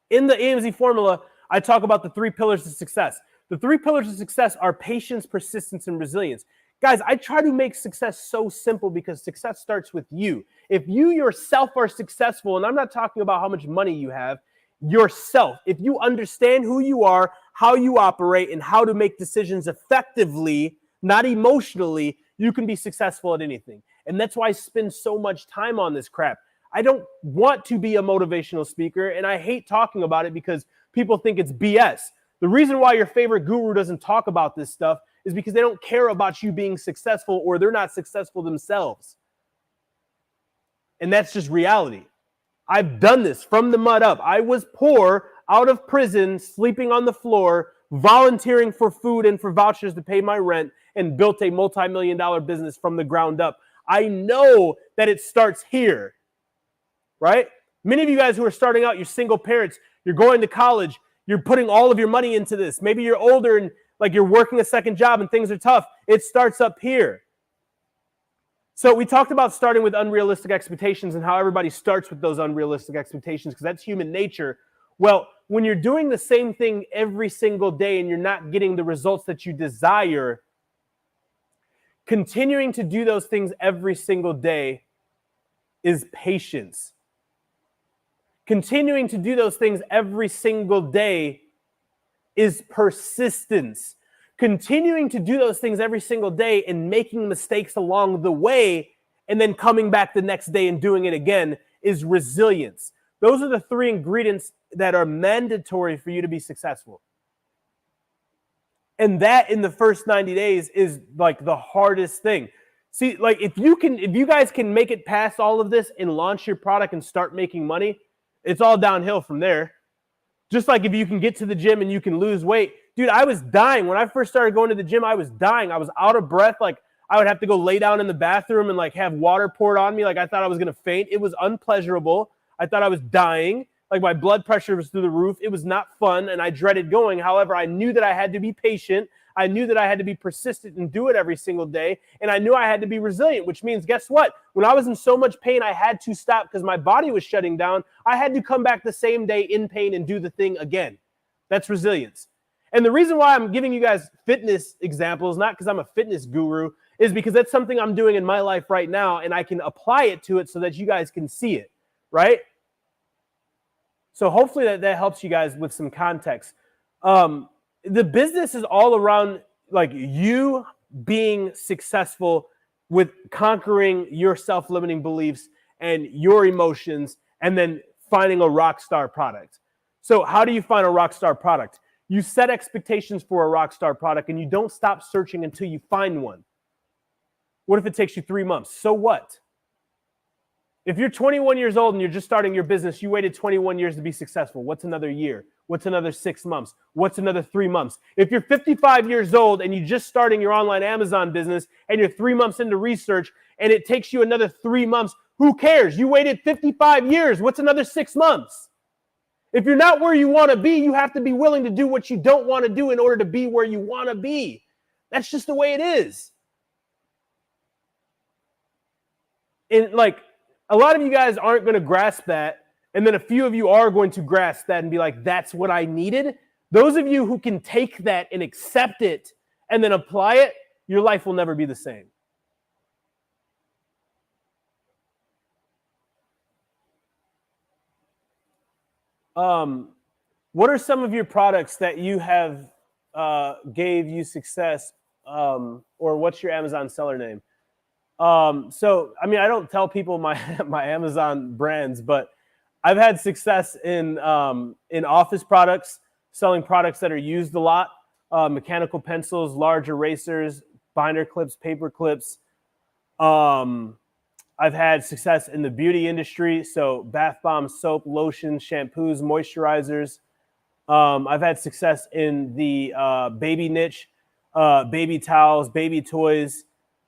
A: In the AMZ formula, I talk about the 3 pillars of success. The 3 pillars of success are patience, persistence, and resilience. Guys, I try to make success so simple because success starts with you. If you yourself are successful, and I'm not talking about how much money you have, yourself, if you understand who you are, how you operate, and how to make decisions effectively, not emotionally, you can be successful at anything. And that's why I spend so much time on this crap. I don't want to be a motivational speaker, and I hate talking about it because people think it's BS. The reason why your favorite guru doesn't talk about this stuff is because they don't care about you being successful, or they're not successful themselves. And that's just reality. I've done this from the mud up. I was poor, out of prison, sleeping on the floor, volunteering for food and for vouchers to pay my rent, and built a multi-million-dollar business from the ground up. I know that it starts here, right? Many of you guys who are starting out, you're single parents, you're going to college, you're putting all of your money into this. Maybe you're older and like you're working a second job and things are tough. It starts up here. So we talked about starting with unrealistic expectations and how everybody starts with those unrealistic expectations because that's human nature. Well, when you're doing the same thing every single day and you're not getting the results that you desire, continuing to do those things every single day is patience. Continuing to do those things every single day is persistence. Continuing to do those things every single day and making mistakes along the way and then coming back the next day and doing it again is resilience. Those are the 3 ingredients that are mandatory for you to be successful. And that in the first 90 days is like the hardest thing. See, like if you guys can make it past all of this and launch your product and start making money, it's all downhill from there. Just like if you can get to the gym and you can lose weight. Dude, I was dying. When I first started going to the gym, I was dying. I was out of breath. Like I would have to go lay down in the bathroom and like have water poured on me. Like I thought I was going to faint. It was unpleasurable. I thought I was dying. Like my blood pressure was through the roof. It was not fun and I dreaded going. However, I knew that I had to be patient. I knew that I had to be persistent and do it every single day. And I knew I had to be resilient, which means guess what? When I was in so much pain, I had to stop because my body was shutting down. I had to come back the same day in pain and do the thing again. That's resilience. And the reason why I'm giving you guys fitness examples, not because I'm a fitness guru, is because that's something I'm doing in my life right now and I can apply it to it so that you guys can see it, right? So hopefully that helps you guys with some context. The business is all around like you being successful with conquering your self-limiting beliefs and your emotions and then finding a rock star product. So how do you find a rock star product? You set expectations for a rock star product and you don't stop searching until you find one. What if it takes you 3 months? So what? If you're 21 years old and you're just starting your business, you waited 21 years to be successful. What's another year? What's another 6 months? What's another 3 months? If you're 55 years old and you're just starting your online Amazon business and you're 3 months into research and it takes you another 3 months, who cares? You waited 55 years. What's another 6 months? If you're not where you want to be, you have to be willing to do what you don't want to do in order to be where you want to be. That's just the way it is. And like, a lot of you guys aren't going to grasp that, and then a few of you are going to grasp that and be like, that's what I needed. Those of you who can take that and accept it and then apply it, your life will never be the same. What are some of your products that you have gave you success, or what's your Amazon seller name? So, I mean, I don't tell people my Amazon brands, but I've had success in office products, selling products that are used a lot, mechanical pencils, large erasers, binder clips, paper clips. I've had success in the beauty industry, so bath bombs, soap, lotions, shampoos, moisturizers. I've had success in the baby niche, baby towels, baby toys.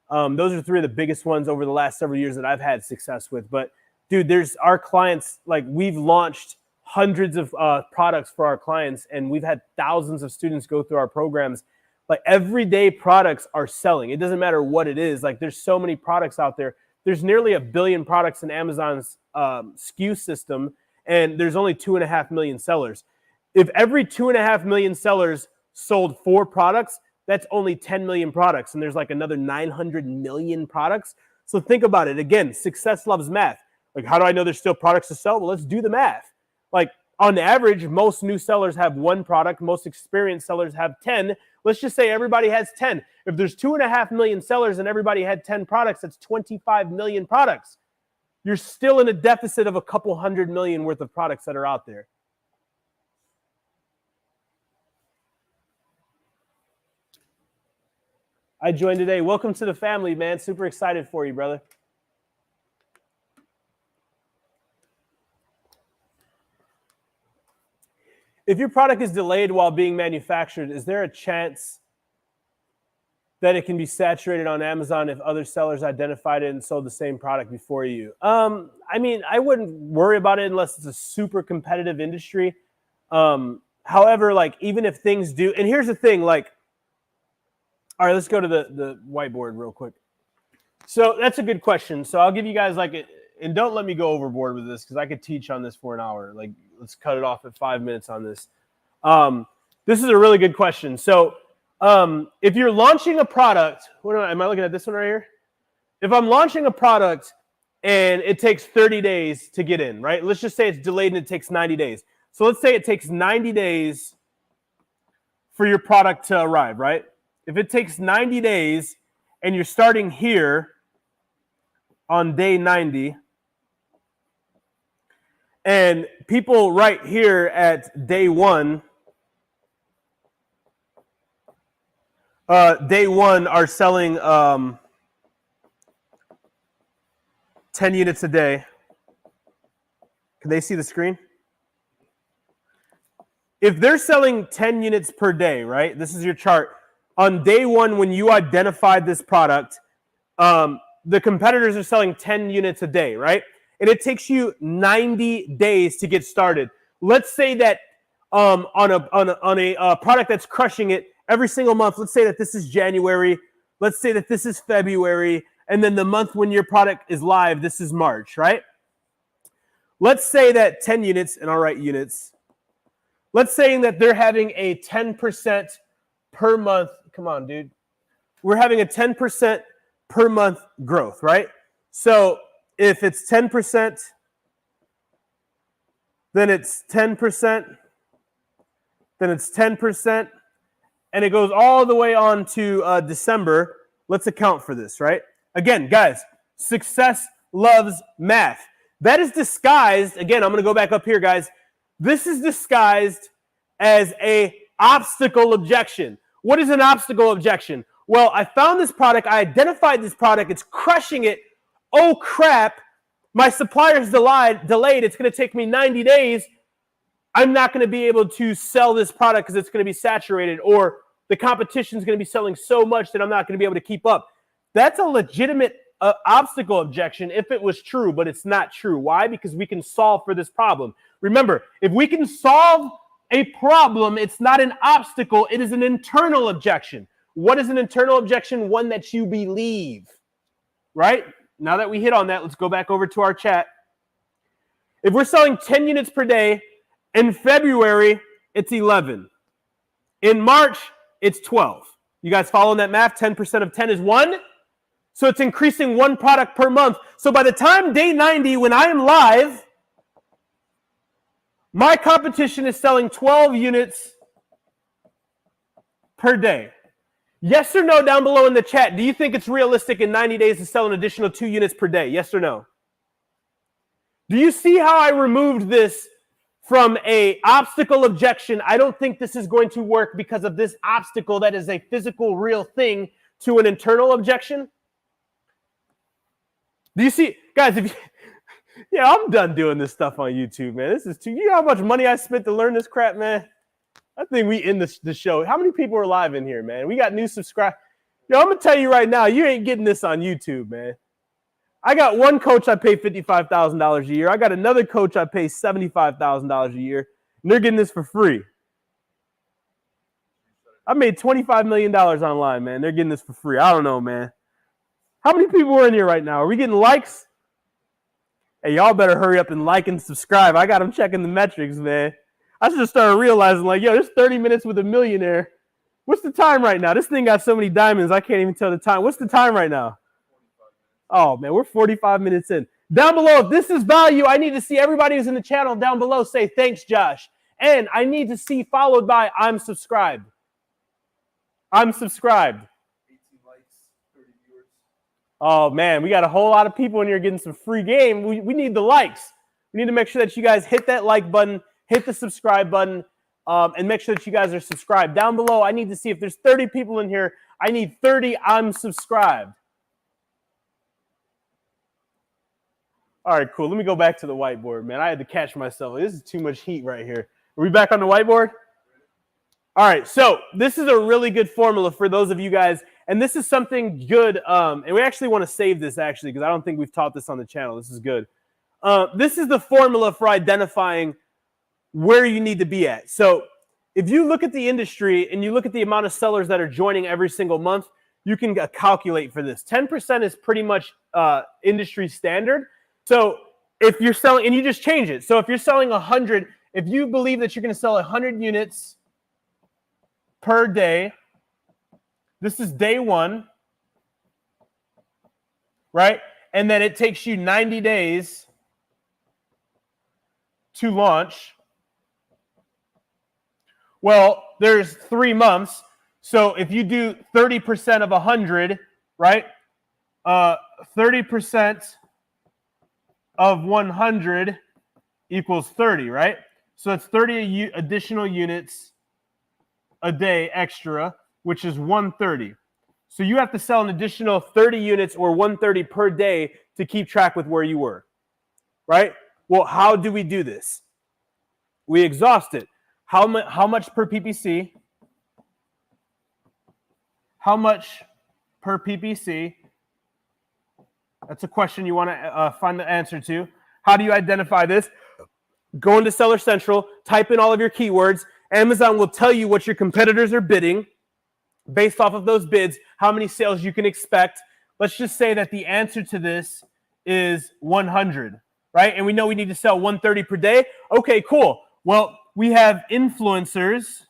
A: Those are three of the biggest ones over the last several years that I've had success with. But dude, there's our clients, like we've launched hundreds of products for our clients, and we've had thousands of students go through our programs. Like everyday products are selling. It doesn't matter what it is. Like there's so many products out there. There's nearly 1 billion products in Amazon's SKU system, and there's only 2.5 million sellers. If every 2.5 million sellers sold 4 products, that's only 10 million products, and there's like another 900 million products. So think about it. Again, success loves math. Like, how do I know there's still products to sell? Well, let's do the math. Like, on average, most new sellers have 1 product. Most experienced sellers have 10. Let's just say everybody has 10. If there's 2.5 million sellers and everybody had 10 products, that's 25 million products. You're still in a deficit of a couple 100 million worth of products that are out there. I joined today. Welcome to the family, man. Super excited for you, brother. If your product is delayed while being manufactured, is there a chance that it can be saturated on Amazon if other sellers identified it and sold the same product before you? I mean, I wouldn't worry about it unless it's a super competitive industry. However, like even if things do, and here's the thing, like, all right, let's go to the whiteboard real quick. So that's a good question. So I'll give you guys like, and don't let me go overboard with this because I could teach on this for an hour. Like, let's cut it off at 5 minutes on this. This is a really good question. So if you're launching a product, am I looking at this one right here? If I'm launching a product and it takes 30 days to get in, right? Let's just say it's delayed and it takes 90 days. So let's say it takes 90 days for your product to arrive, right? If it takes 90 days and you're starting here on day 90, and people right here at day one are selling 10 units a day. Can they see the screen? If they're selling 10 units per day, right? This is your chart. On day one, when you identified this product, the competitors are selling 10 units a day, right? And it takes you 90 days to get started. Let's say that on a product that's crushing it every single month, let's say that this is January, let's say that this is February, and then the month when your product is live, this is March, right? Let's say that 10 units, and I'll write units. Let's say that they're having a 10% per month. Come on, dude. We're having a 10% per month growth, right? So if it's 10%, then it's 10%, then it's 10%, and it goes all the way on to December. Let's account for this, right? Again, guys, success loves math. That is disguised, again, I'm going to go back up here, guys. This is disguised as a obstacle objection. What is an obstacle objection? Well, I found this product. I identified this product. It's crushing it. Oh, crap. My supplier's delayed. It's going to take me 90 days. I'm not going to be able to sell this product because it's going to be saturated, or the competition is going to be selling so much that I'm not going to be able to keep up. That's a legitimate obstacle objection if it was true, but it's not true. Why? Because we can solve for this problem. Remember, if we can solve a problem, it's not an obstacle, it is an internal objection. What is an internal objection? One that you believe, right? Now that we hit on that, let's go back over to our chat. If we're selling 10 units per day, in February, it's 11. In March, it's 12. You guys following that math? 10% of 10 is 1. So it's increasing 1 product per month. So by the time day 90, when I am live, my competition is selling 12 units per day. Yes or no down below in the chat. Do you think it's realistic in 90 days to sell an additional 2 units per day? Yes or no? Do you see how I removed this from an obstacle objection? I don't think this is going to work because of this obstacle that is a physical, real thing, to an internal objection. Do you see, guys, if you, yeah, I'm done doing this stuff on YouTube, man. This is too, you know how much money I spent to learn this crap, man? I think we end the show. How many people are live in here, man? We got new subscribers. Yo, I'm going to tell you right now, you ain't getting this on YouTube, man. I got one coach I pay $55,000 a year. I got another coach I pay $75,000 a year, and they're getting this for free. I made $25 million online, man. They're getting this for free. I don't know, man. How many people are in here right now? Are we getting likes? Hey, y'all better hurry up and like and subscribe. I got them checking the metrics, man. I should have started realizing, like, yo, there's 30 minutes with a millionaire. What's the time right now? This thing got so many diamonds, I can't even tell the time. What's the time right now? Oh, man, we're 45 minutes in. Down below, if this is value, I need to see everybody who's in the channel down below say, thanks, Josh. And I need to see followed by, I'm subscribed. I'm subscribed.
B: 18 likes, 30 viewers.
A: Oh, man, we got a whole lot of people in here getting some free game. We need the likes. We need to make sure that you guys hit that like button, hit the subscribe button, and make sure that you guys are subscribed. Down below, I need to see if there's 30 people in here. I need 30 I'm subscribed. All right, cool. Let me go back to the whiteboard, man. I had to catch myself. This is too much heat right here. Are we back on the whiteboard? All right, so this is a really good formula for those of you guys, and this is something good, and we actually want to save this, actually, because I don't think we've taught this on the channel. This is good. This is the formula for identifying where you need to be at. So if you look at the industry and you look at the amount of sellers that are joining every single month, you can calculate for this. 10% is pretty much industry standard. So if you're selling, and you just change it. So if you're selling 100, if you believe that you're going to sell 100 units per day, this is day one, right? And then it takes you 90 days to launch. Well, there's 3 months. So if you do 30% of 100, right? 30% of 100 equals 30, right? So it's 30 additional units a day extra, which is 130. So you have to sell an additional 30 units or 130 per day to keep track with where you were, right? Well, how do we do this? We exhaust it. How much per PPC? How much per PPC? That's a question you want to find the answer to. How do you identify this? Go into Seller Central, type in all of your keywords. Amazon will tell you what your competitors are bidding. Based off of those bids, how many sales you can expect. Let's just say that the answer to this is 100, right? And we know we need to sell 130 per day. Okay, cool. Well, we have influencers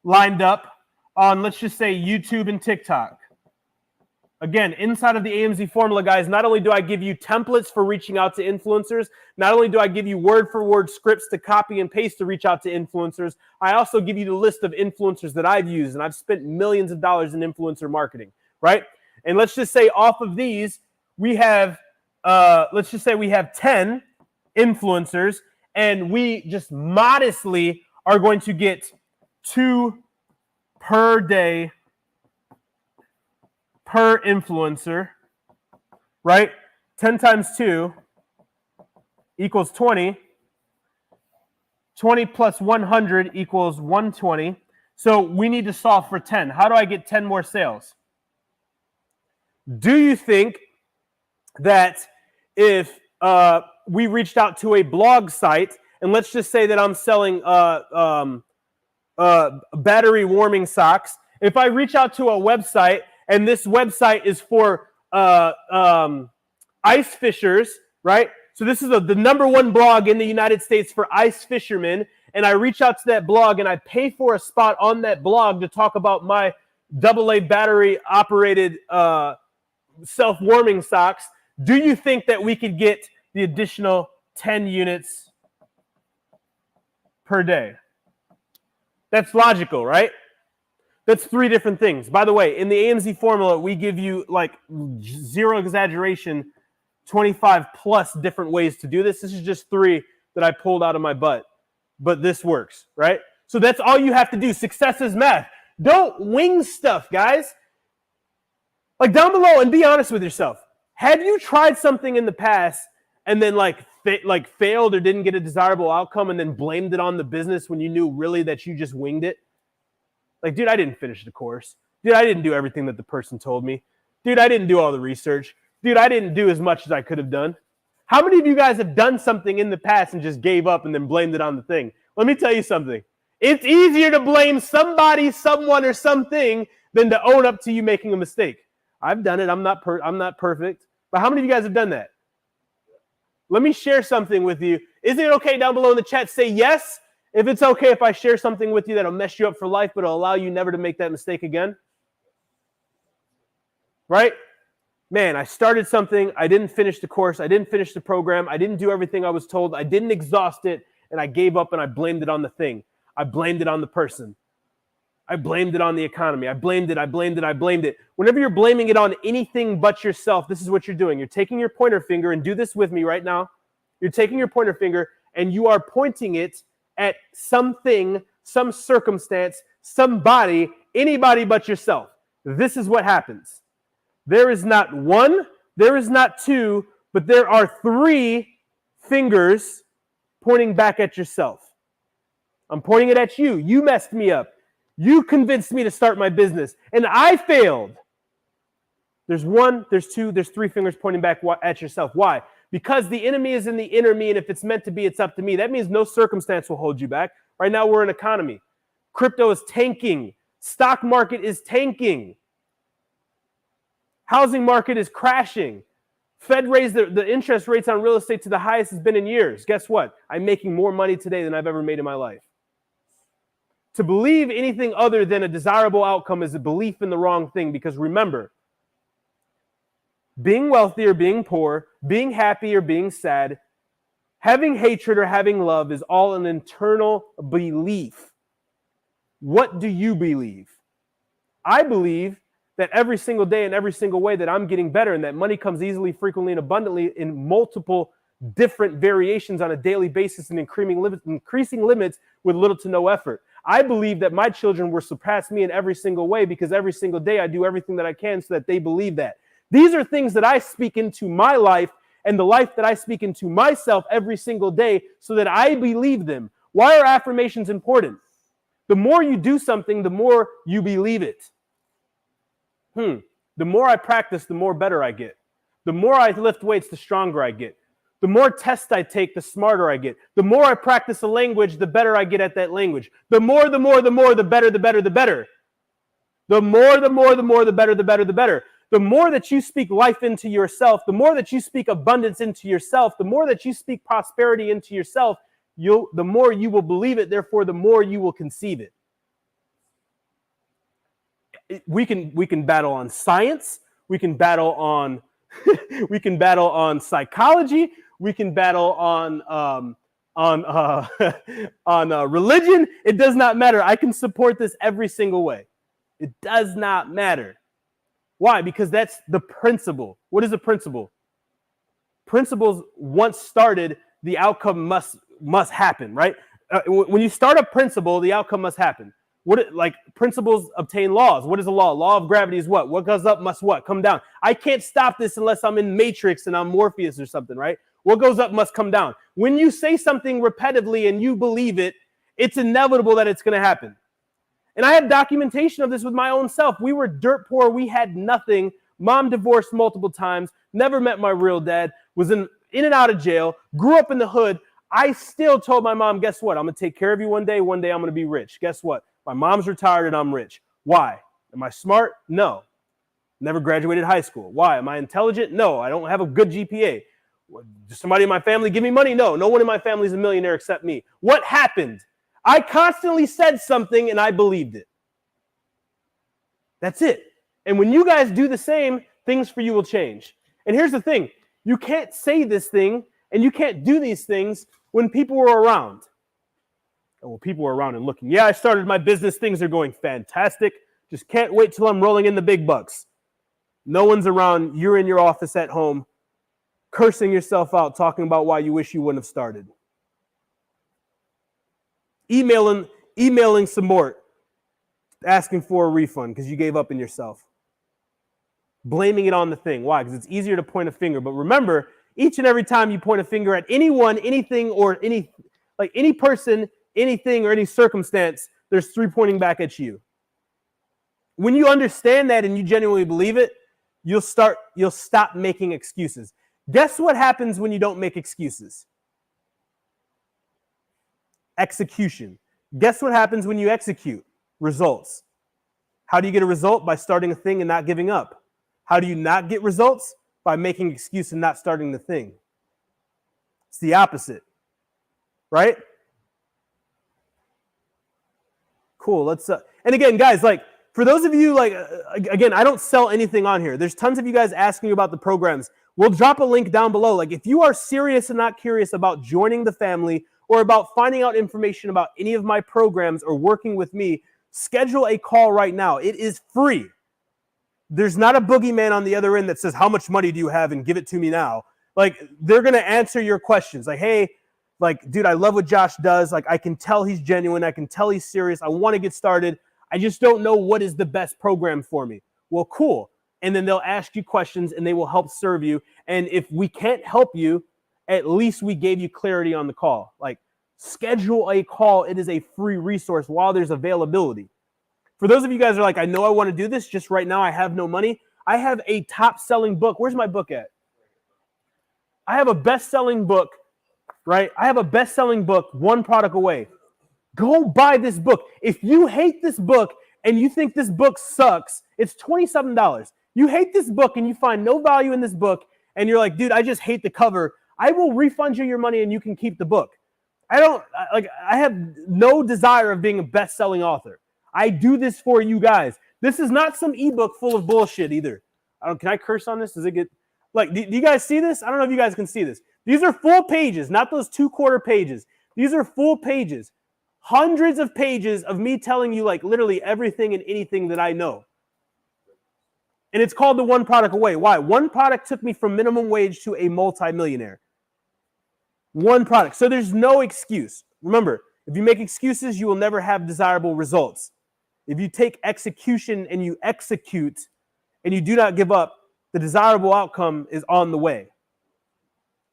A: lined up on, let's just say, YouTube and TikTok. Again, inside of the AMZ formula, guys, not only do I give you templates for reaching out to influencers, not only do I give you word-for-word scripts to copy and paste to reach out to influencers, I also give you the list of influencers that I've used, and I've spent millions of dollars in influencer marketing, right? And let's just say off of these, we have, let's just say we have 10 influencers, and we just modestly are going to get 2 per day per influencer, right? 10 times 2 equals 20. 20 plus 100 equals 120. So we need to solve for 10. How do I get 10 more sales? Do you think that if we reached out to a blog site, and let's just say that I'm selling battery warming socks, if I reach out to a website, and this website is for ice fishers, right? So this is the #1 blog in the United States for ice fishermen. And I reach out to that blog and I pay for a spot on that blog to talk about my AA battery operated self-warming socks. Do you think that we could get the additional 10 units per day? That's logical, right? That's 3 different things. By the way, in the AMZ formula, we give you, like, zero exaggeration, 25 plus different ways to do this. This is just 3 that I pulled out of my butt. But this works, right? So that's all you have to do. Success is math. Don't wing stuff, guys. Like, down below, and be honest with yourself. Have you tried something in the past and then like failed or didn't get a desirable outcome and then blamed it on the business when you knew really that you just winged it? Like, dude, I didn't finish the course. Dude, I didn't do everything that the person told me. Dude, I didn't do all the research. Dude, I didn't do as much as I could have done. How many of you guys have done something in the past and just gave up and then blamed it on the thing? Let me tell you something. It's easier to blame somebody, someone, or something than to own up to you making a mistake. I've done it. I'm not perfect. But how many of you guys have done that? Let me share something with you. Isn't it okay down below in the chat? Say yes if it's okay if I share something with you that'll mess you up for life, but it'll allow you never to make that mistake again. Right? Man, I started something. I didn't finish the course. I didn't finish the program. I didn't do everything I was told. I didn't exhaust it, and I gave up, and I blamed it on the thing. I blamed it on the person. I blamed it on the economy. I blamed it. Whenever you're blaming it on anything but yourself, this is what you're doing. You're taking your pointer finger, and do this with me right now. You're taking your pointer finger, and you are pointing it at something, some circumstance, somebody, anybody but yourself. This is what happens. There is not one, there is not two, but there are three fingers pointing back at yourself. I'm pointing it at you. You messed me up. You convinced me to start my business, and I failed. There's one, there's two, there's three fingers pointing back at yourself. Why? Because the enemy is in the inner me, and if it's meant to be, it's up to me. That means no circumstance will hold you back. Right now, we're in economy. Crypto is tanking. Stock market is tanking. Housing market is crashing. Fed raised the interest rates on real estate to the highest it's been in years. Guess what? I'm making more money today than I've ever made in my life. To believe anything other than a desirable outcome is a belief in the wrong thing, because remember, being wealthy or being poor, being happy or being sad, having hatred or having love is all an internal belief. What do you believe? I believe that every single day in every single way that I'm getting better, and that money comes easily, frequently, and abundantly in multiple different variations on a daily basis and increasing limits with little to no effort. I believe that my children will surpass me in every single way, because every single day I do everything that I can so that they believe that. These are things that I speak into my life and the life that I speak into myself every single day so that I believe them. Why are affirmations important? The more you do something, the more you believe it. The more I practice, the more better I get. The more I lift weights, the stronger I get. The more tests I take, the smarter I get. The more I practice a language, the better I get at that language. The more, the better, the better, the better. The more, the better, the better, the better. The more that you speak life into yourself, the more that you speak abundance into yourself, the more that you speak prosperity into yourself, the more you will believe it, therefore the more you will conceive it. We can battle on science, we can battle on psychology, we can battle on religion. It does not matter. I can support this every single way. It does not matter. Why? Because that's the principle. What is the principle? Principles once started, the outcome must happen, right? When you start a principle, the outcome must happen. Like principles obtain laws. What is a law? Law of gravity is what? What goes up must what? Come down. I can't stop this unless I'm in Matrix and I'm Morpheus or something, right? What goes up must come down. When you say something repetitively and you believe it, it's inevitable that it's going to happen. And I have documentation of this with my own self. We were dirt poor. We had nothing. Mom divorced multiple times. Never met my real dad. Was in and out of jail. Grew up in the hood. I still told my mom, guess what? I'm going to take care of you one day. One day I'm going to be rich. Guess what? My mom's retired and I'm rich. Why? Am I smart? No. Never graduated high school. Why? Am I intelligent? No. I don't have a good GPA. Does somebody in my family give me money? No. No one in my family is a millionaire except me. What happened? I constantly said something and I believed it. That's it. And when you guys do the same, things for you will change. And here's the thing. You can't say this thing and you can't do these things when people were around. Well, people were around and looking. Yeah, I started my business. Things are going fantastic. Just can't wait till I'm rolling in the big bucks. No one's around. You're in your office at home, cursing yourself out, talking about why you wish you wouldn't have started. Emailing support, asking for a refund because you gave up on yourself. Blaming it on the thing. Why? Because it's easier to point a finger. But remember, Each and every time you point a finger at anyone, anything, or any person, anything, or any circumstance, there's 3 pointing back at you. When you understand that and you genuinely believe it, you'll stop making excuses. Guess what happens when you don't make excuses? Execution. Guess what happens when you execute? Results. How do you get a result? By starting a thing and not giving up. How do you not get results? By making excuse and not starting the thing. It's the opposite, right? Cool. Let's and again, guys, like for those of you, like again, I don't sell anything on here. There's tons of you guys asking about the programs. We'll drop a link down below. Like if you are serious and not curious about joining the family or about finding out information about any of my programs or working with me, schedule a call right now. It is free. There's not a boogeyman on the other end that says, how much money do you have and give it to me now? Like, they're going to answer your questions. Like, hey, like, dude, I love what Josh does. Like, I can tell he's genuine. I can tell he's serious. I want to get started. I just don't know what is the best program for me. Well, cool. And then they'll ask you questions and they will help serve you. And if we can't help you, at least we gave you clarity on the call. Like, schedule a call. It is a free resource while there's availability. For those of you guys who are like, I know I want to do this, just right now I have no money. I have a top-selling book. Where's my book at? I have a best-selling book, right? I have a best-selling book, one product away. Go buy this book. If you hate this book and you think this book sucks, it's $27. You hate this book and you find no value in this book and you're like, dude, I just hate the cover. I will refund you your money and you can keep the book. I have no desire of being a best-selling author. I do this for you guys. This is not some ebook full of bullshit either. Can I curse on this? Does it get like? Do you guys see this? I don't know if you guys can see this. These are full pages, not those 2/4 pages. These are full pages, hundreds of pages of me telling you like literally everything and anything that I know. And it's called the One Product Away. Why? One product took me from minimum wage to a multi-millionaire. One product. So there's no excuse. Remember, if you make excuses, you will never have desirable results. If you take execution and you execute and you do not give up, the desirable outcome is on the way.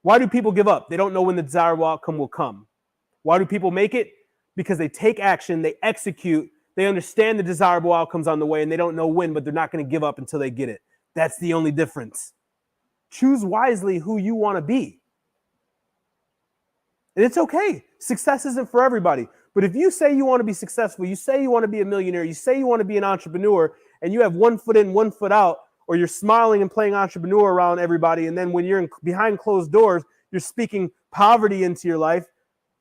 A: Why do people give up? They don't know when the desirable outcome will come. Why do people make it? Because they take action, they execute, they understand the desirable outcomes on the way, and they don't know when, but they're not going to give up until they get it. That's the only difference. Choose wisely who you want to be. And it's okay. Success isn't for everybody. But if you say you want to be successful, you say you want to be a millionaire, you say you want to be an entrepreneur, and you have one foot in, one foot out, or you're smiling and playing entrepreneur around everybody, and then when you're behind closed doors, you're speaking poverty into your life,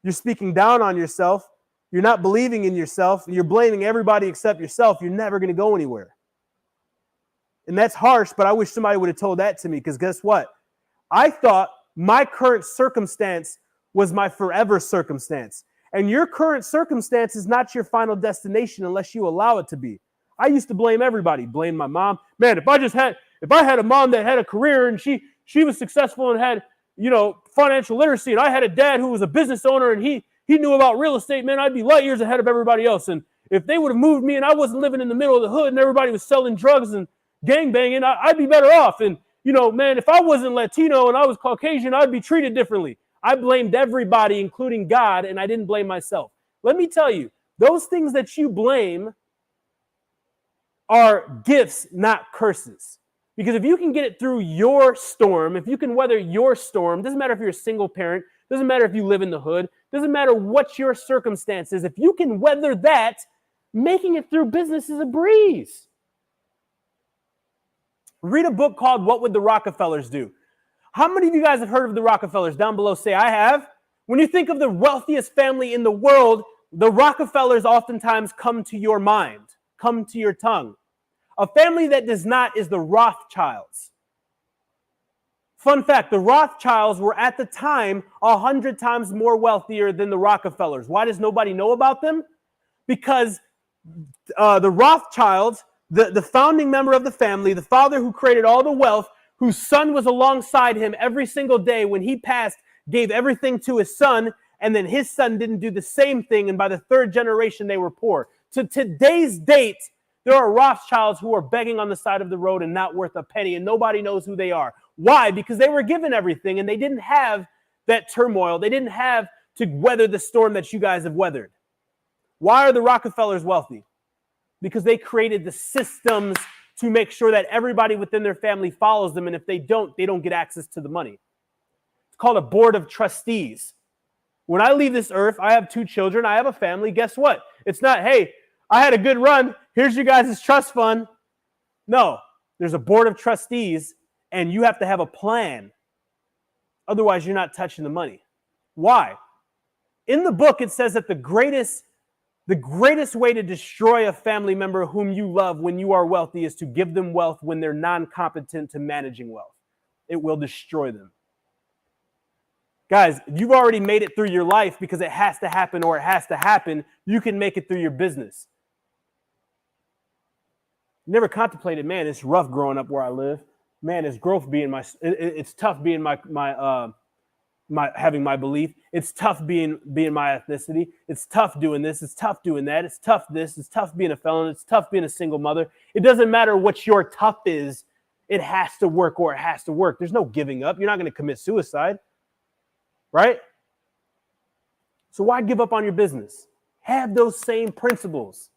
A: you're speaking down on yourself, you're not believing in yourself, and you're blaming everybody except yourself, you're never going to go anywhere. And that's harsh, but I wish somebody would have told that to me, because guess what? I thought my current circumstance was my forever circumstance. And your current circumstance is not your final destination unless you allow it to be. I used to blame everybody. Blame my mom. Man, if I had a mom that had a career and she was successful and had, financial literacy, and I had a dad who was a business owner and he knew about real estate, man, I'd be light years ahead of everybody else. And if they would have moved me and I wasn't living in the middle of the hood and everybody was selling drugs and gangbanging, I'd be better off. And, man, if I wasn't Latino and I was Caucasian, I'd be treated differently. I blamed everybody, including God, and I didn't blame myself. Let me tell you, those things that you blame are gifts, not curses. Because if you can get it through your storm, if you can weather your storm, doesn't matter if you're a single parent, doesn't matter if you live in the hood, doesn't matter what your circumstance is, if you can weather that, making it through business is a breeze. Read a book called What Would the Rockefellers Do? How many of you guys have heard of the Rockefellers? Down below, say, I have. When you think of the wealthiest family in the world, the Rockefellers oftentimes come to your mind, come to your tongue. A family that does not is the Rothschilds. Fun fact, the Rothschilds were at the time 100 times more wealthier than the Rockefellers. Why does nobody know about them? Because the Rothschilds, the founding member of the family, the father who created all the wealth, whose son was alongside him every single day when he passed, gave everything to his son, and then his son didn't do the same thing, and by the third generation, they were poor. To today's date, there are Rothschilds who are begging on the side of the road and not worth a penny, and nobody knows who they are. Why? Because they were given everything and they didn't have that turmoil. They didn't have to weather the storm that you guys have weathered. Why are the Rockefellers wealthy? Because they created the systems to make sure that everybody within their family follows them. And if they don't get access to the money. It's called a board of trustees. When I leave this earth, I have 2 children. I have a family. Guess what? It's not, hey, I had a good run. Here's you guys' trust fund. No, there's a board of trustees, and you have to have a plan. Otherwise, you're not touching the money. Why? In the book, it says that the greatest way to destroy a family member whom you love when you are wealthy is to give them wealth when they're non-competent to managing wealth. It will destroy them. Guys, you've already made it through your life because it has to happen or it has to happen. You can make it through your business. Never contemplated, man, it's rough growing up where I live. Man, it's growth being it's tough being my having my belief. It's tough being my ethnicity. It's tough doing this. It's tough doing that. It's tough this. It's tough being a felon. It's tough being a single mother. It doesn't matter what your tough is. It has to work or it has to work. There's no giving up. You're not going to commit suicide. Right? So why give up on your business? Have those same principles.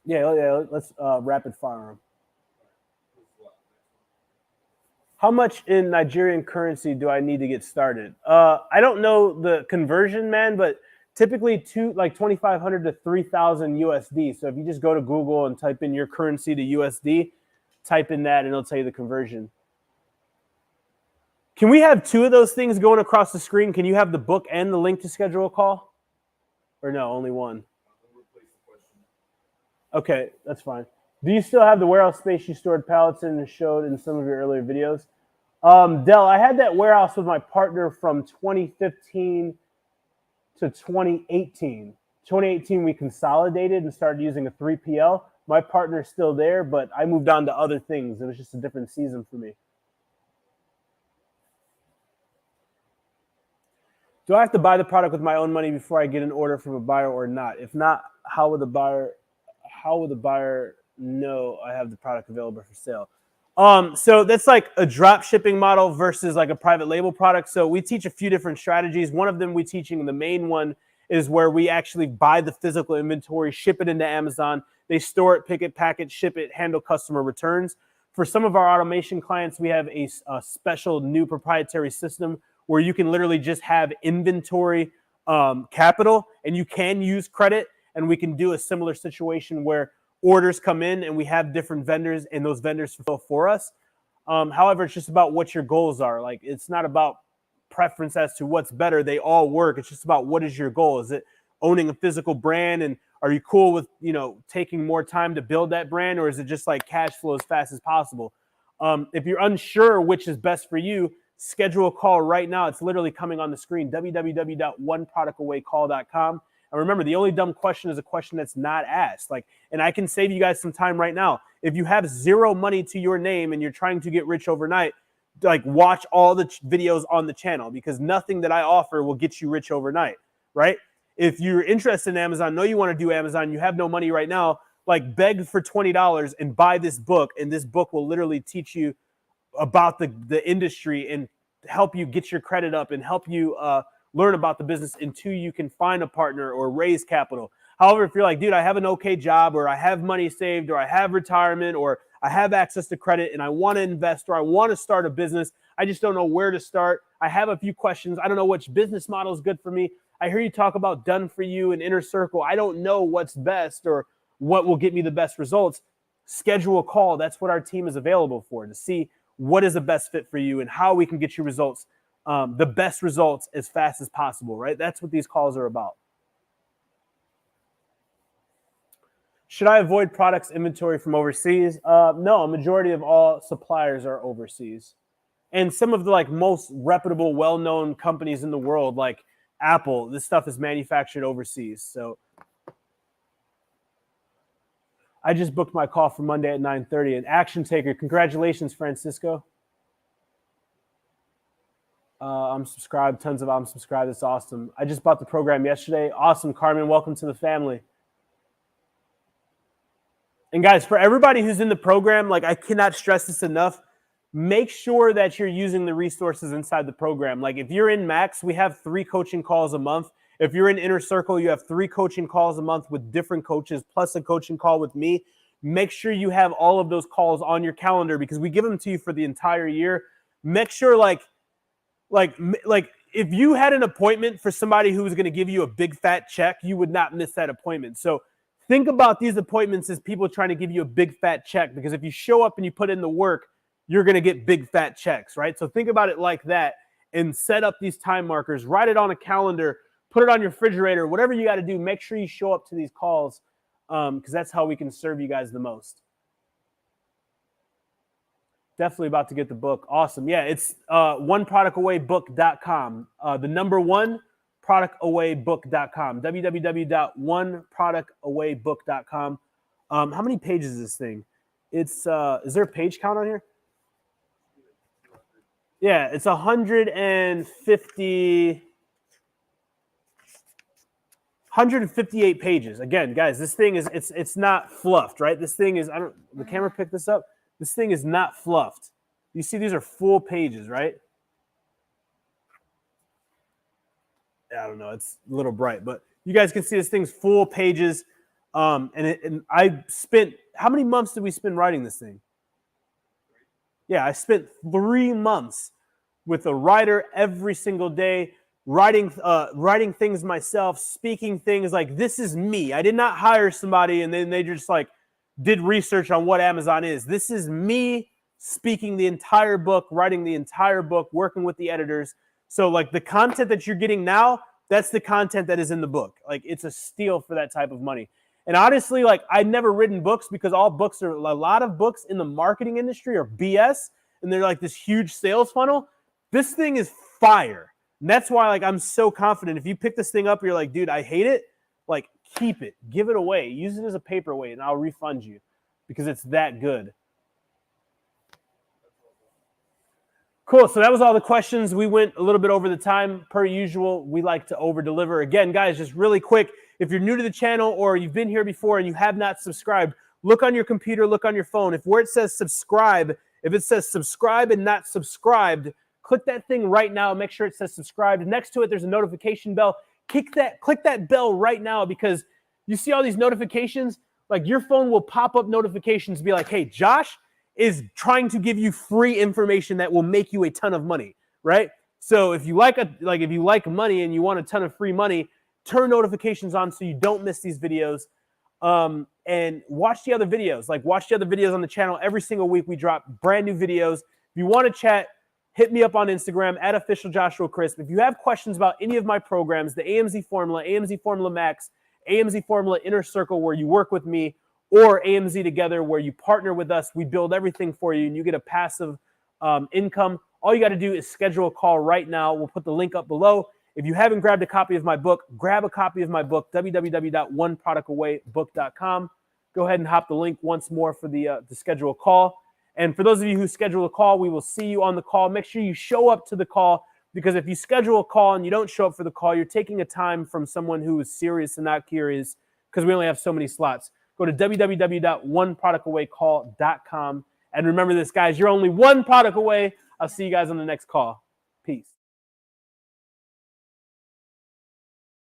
A: Yeah, let's rapid fire them. How much in Nigerian currency do I need to get started? I don't know the conversion, man, but typically 2,500 to 3,000 USD. So if you just go to Google and type in your currency to USD, type in that and it'll tell you the conversion. Can we have 2 of those things going across the screen? Can you have the book and the link to schedule a call? Or no, only one? Okay, that's fine. Do you still have the warehouse space you stored pallets in and showed in some of your earlier videos? Dell, I had that warehouse with my partner from 2015 to 2018. 2018, we consolidated and started using a 3PL. My partner's still there, but I moved on to other things. It was just a different season for me. Do I have to buy the product with my own money before I get an order from a buyer or not? If not, how would the buyer know I have the product available for sale? So that's like a drop shipping model versus like a private label product. So we teach a few different strategies. One of them we teaching, the main one is where we actually buy the physical inventory, ship it into Amazon. They store it, pick it, pack it, ship it, handle customer returns. For some of our automation clients, we have a special new proprietary system where you can literally just have inventory capital and you can use credit. And we can do a similar situation where orders come in and we have different vendors and those vendors fulfill for us. However, it's just about what your goals are. Like, it's not about preference as to what's better. They all work. It's just about what is your goal. Is it owning a physical brand? And are you cool with, taking more time to build that brand? Or is it just like cash flow as fast as possible? If you're unsure which is best for you, schedule a call right now. It's literally coming on the screen, www.oneproductawaycall.com. And remember, the only dumb question is a question that's not asked. And I can save you guys some time right now. If you have zero money to your name and you're trying to get rich overnight, watch all the videos on the channel, because nothing that I offer will get you rich overnight, right? If you're interested in Amazon, know you want to do Amazon, you have no money right now, beg for $20 and buy this book. And this book will literally teach you about the industry and help you get your credit up and help you learn about the business until you can find a partner or raise capital. However, if you're like, dude, I have an okay job, or I have money saved, or I have retirement, or I have access to credit and I want to invest, or I want to start a business, I just don't know where to start. I have a few questions. I don't know which business model is good for me. I hear you talk about done for you and inner circle. I don't know what's best or what will get me the best results. Schedule a call. That's what our team is available for, to see what is the best fit for you and how we can get you results, the best results as fast as possible, right? That's what these calls are about. Should I avoid products inventory from overseas? No, a majority of all suppliers are overseas. And some of the most reputable, well-known companies in the world, like Apple, this stuff is manufactured overseas. So I just booked my call for Monday at 9:30. An action taker. Congratulations, Francisco. I'm subscribed. I'm subscribed. It's awesome. I just bought the program yesterday. Awesome, Carmen. Welcome to the family. And guys, for everybody who's in the program, like I cannot stress this enough, make sure that you're using the resources inside the program. Like if you're in Max, we have 3 coaching calls a month. If you're in Inner Circle, you have 3 coaching calls a month with different coaches, plus a coaching call with me. Make sure you have all of those calls on your calendar because we give them to you for the entire year. Make sure like if you had an appointment for somebody who was going to give you a big fat check, you would not miss that appointment. So think about these appointments as people trying to give you a big fat check, because if you show up and you put in the work, you're going to get big fat checks, right? So think about it like that and set up these time markers, write it on a calendar, put it on your refrigerator, whatever you got to do, make sure you show up to these calls because that's how we can serve you guys the most. Definitely about to get the book. Awesome. Yeah, it's oneproductawaybook.com. The number 1 productawaybook.com. www.oneproductawaybook.com. How many pages is this thing? It's is there a page count on here? Yeah, it's 158 pages. Again, guys, this thing is it's not fluffed, right? This thing is the camera picked this up. This thing is not fluffed. You see, these are full pages, right? I don't know. It's a little bright, but you guys can see this thing's full pages. And I spent, how many months did we spend writing this thing? Yeah, I spent 3 months with a writer every single day, writing things myself, speaking things like, this is me. I did not hire somebody and then they just like did research on what Amazon is. This is me speaking the entire book, writing the entire book, working with the editors. So like the content that you're getting now, that's the content that is in the book. Like it's a steal for that type of money. And honestly, like I'd never written books because a lot of books in the marketing industry are BS and they're like this huge sales funnel. This thing is fire. And that's why like I'm so confident. If you pick this thing up, you're like, dude, I hate it. Like keep it, give it away, use it as a paperweight and I'll refund you because it's that good. Cool. So that was all the questions. We went a little bit over the time. Per usual, we like to over deliver. Again, guys, just really quick, if you're new to the channel or you've been here before and you have not subscribed, look on your computer, look on your phone. If where it says subscribe, if it says subscribe and not subscribed, click that thing right now. Make sure it says subscribed. Next to it, there's a notification bell. Click that bell right now because you see all these notifications. Like your phone will pop up notifications, be like, hey, Josh is trying to give you free information that will make you a ton of money, right? So if you like money and you want a ton of free money, turn notifications on so you don't miss these videos. And watch the other videos. Like watch the other videos on the channel. Every single week we drop brand new videos. If you want to chat, hit me up on Instagram at @officialJoshuaCrisp. If you have questions about any of my programs, the AMZ Formula, AMZ Formula Max, AMZ Formula Inner Circle, where you work with me, or AMZ Together, where you partner with us, we build everything for you and you get a passive income. All you got to do is schedule a call right now. We'll put the link up below. If you haven't grabbed a copy of my book, grab a copy of my book, www.oneproductawaybook.com. Go ahead and hop the link once more for the schedule a call. And for those of you who schedule a call, we will see you on the call. Make sure you show up to the call because if you schedule a call and you don't show up for the call, you're taking a time from someone who is serious and not curious because we only have so many slots. Go to www.oneproductawaycall.com. And remember this, guys, you're only one product away. I'll see you guys on the next call.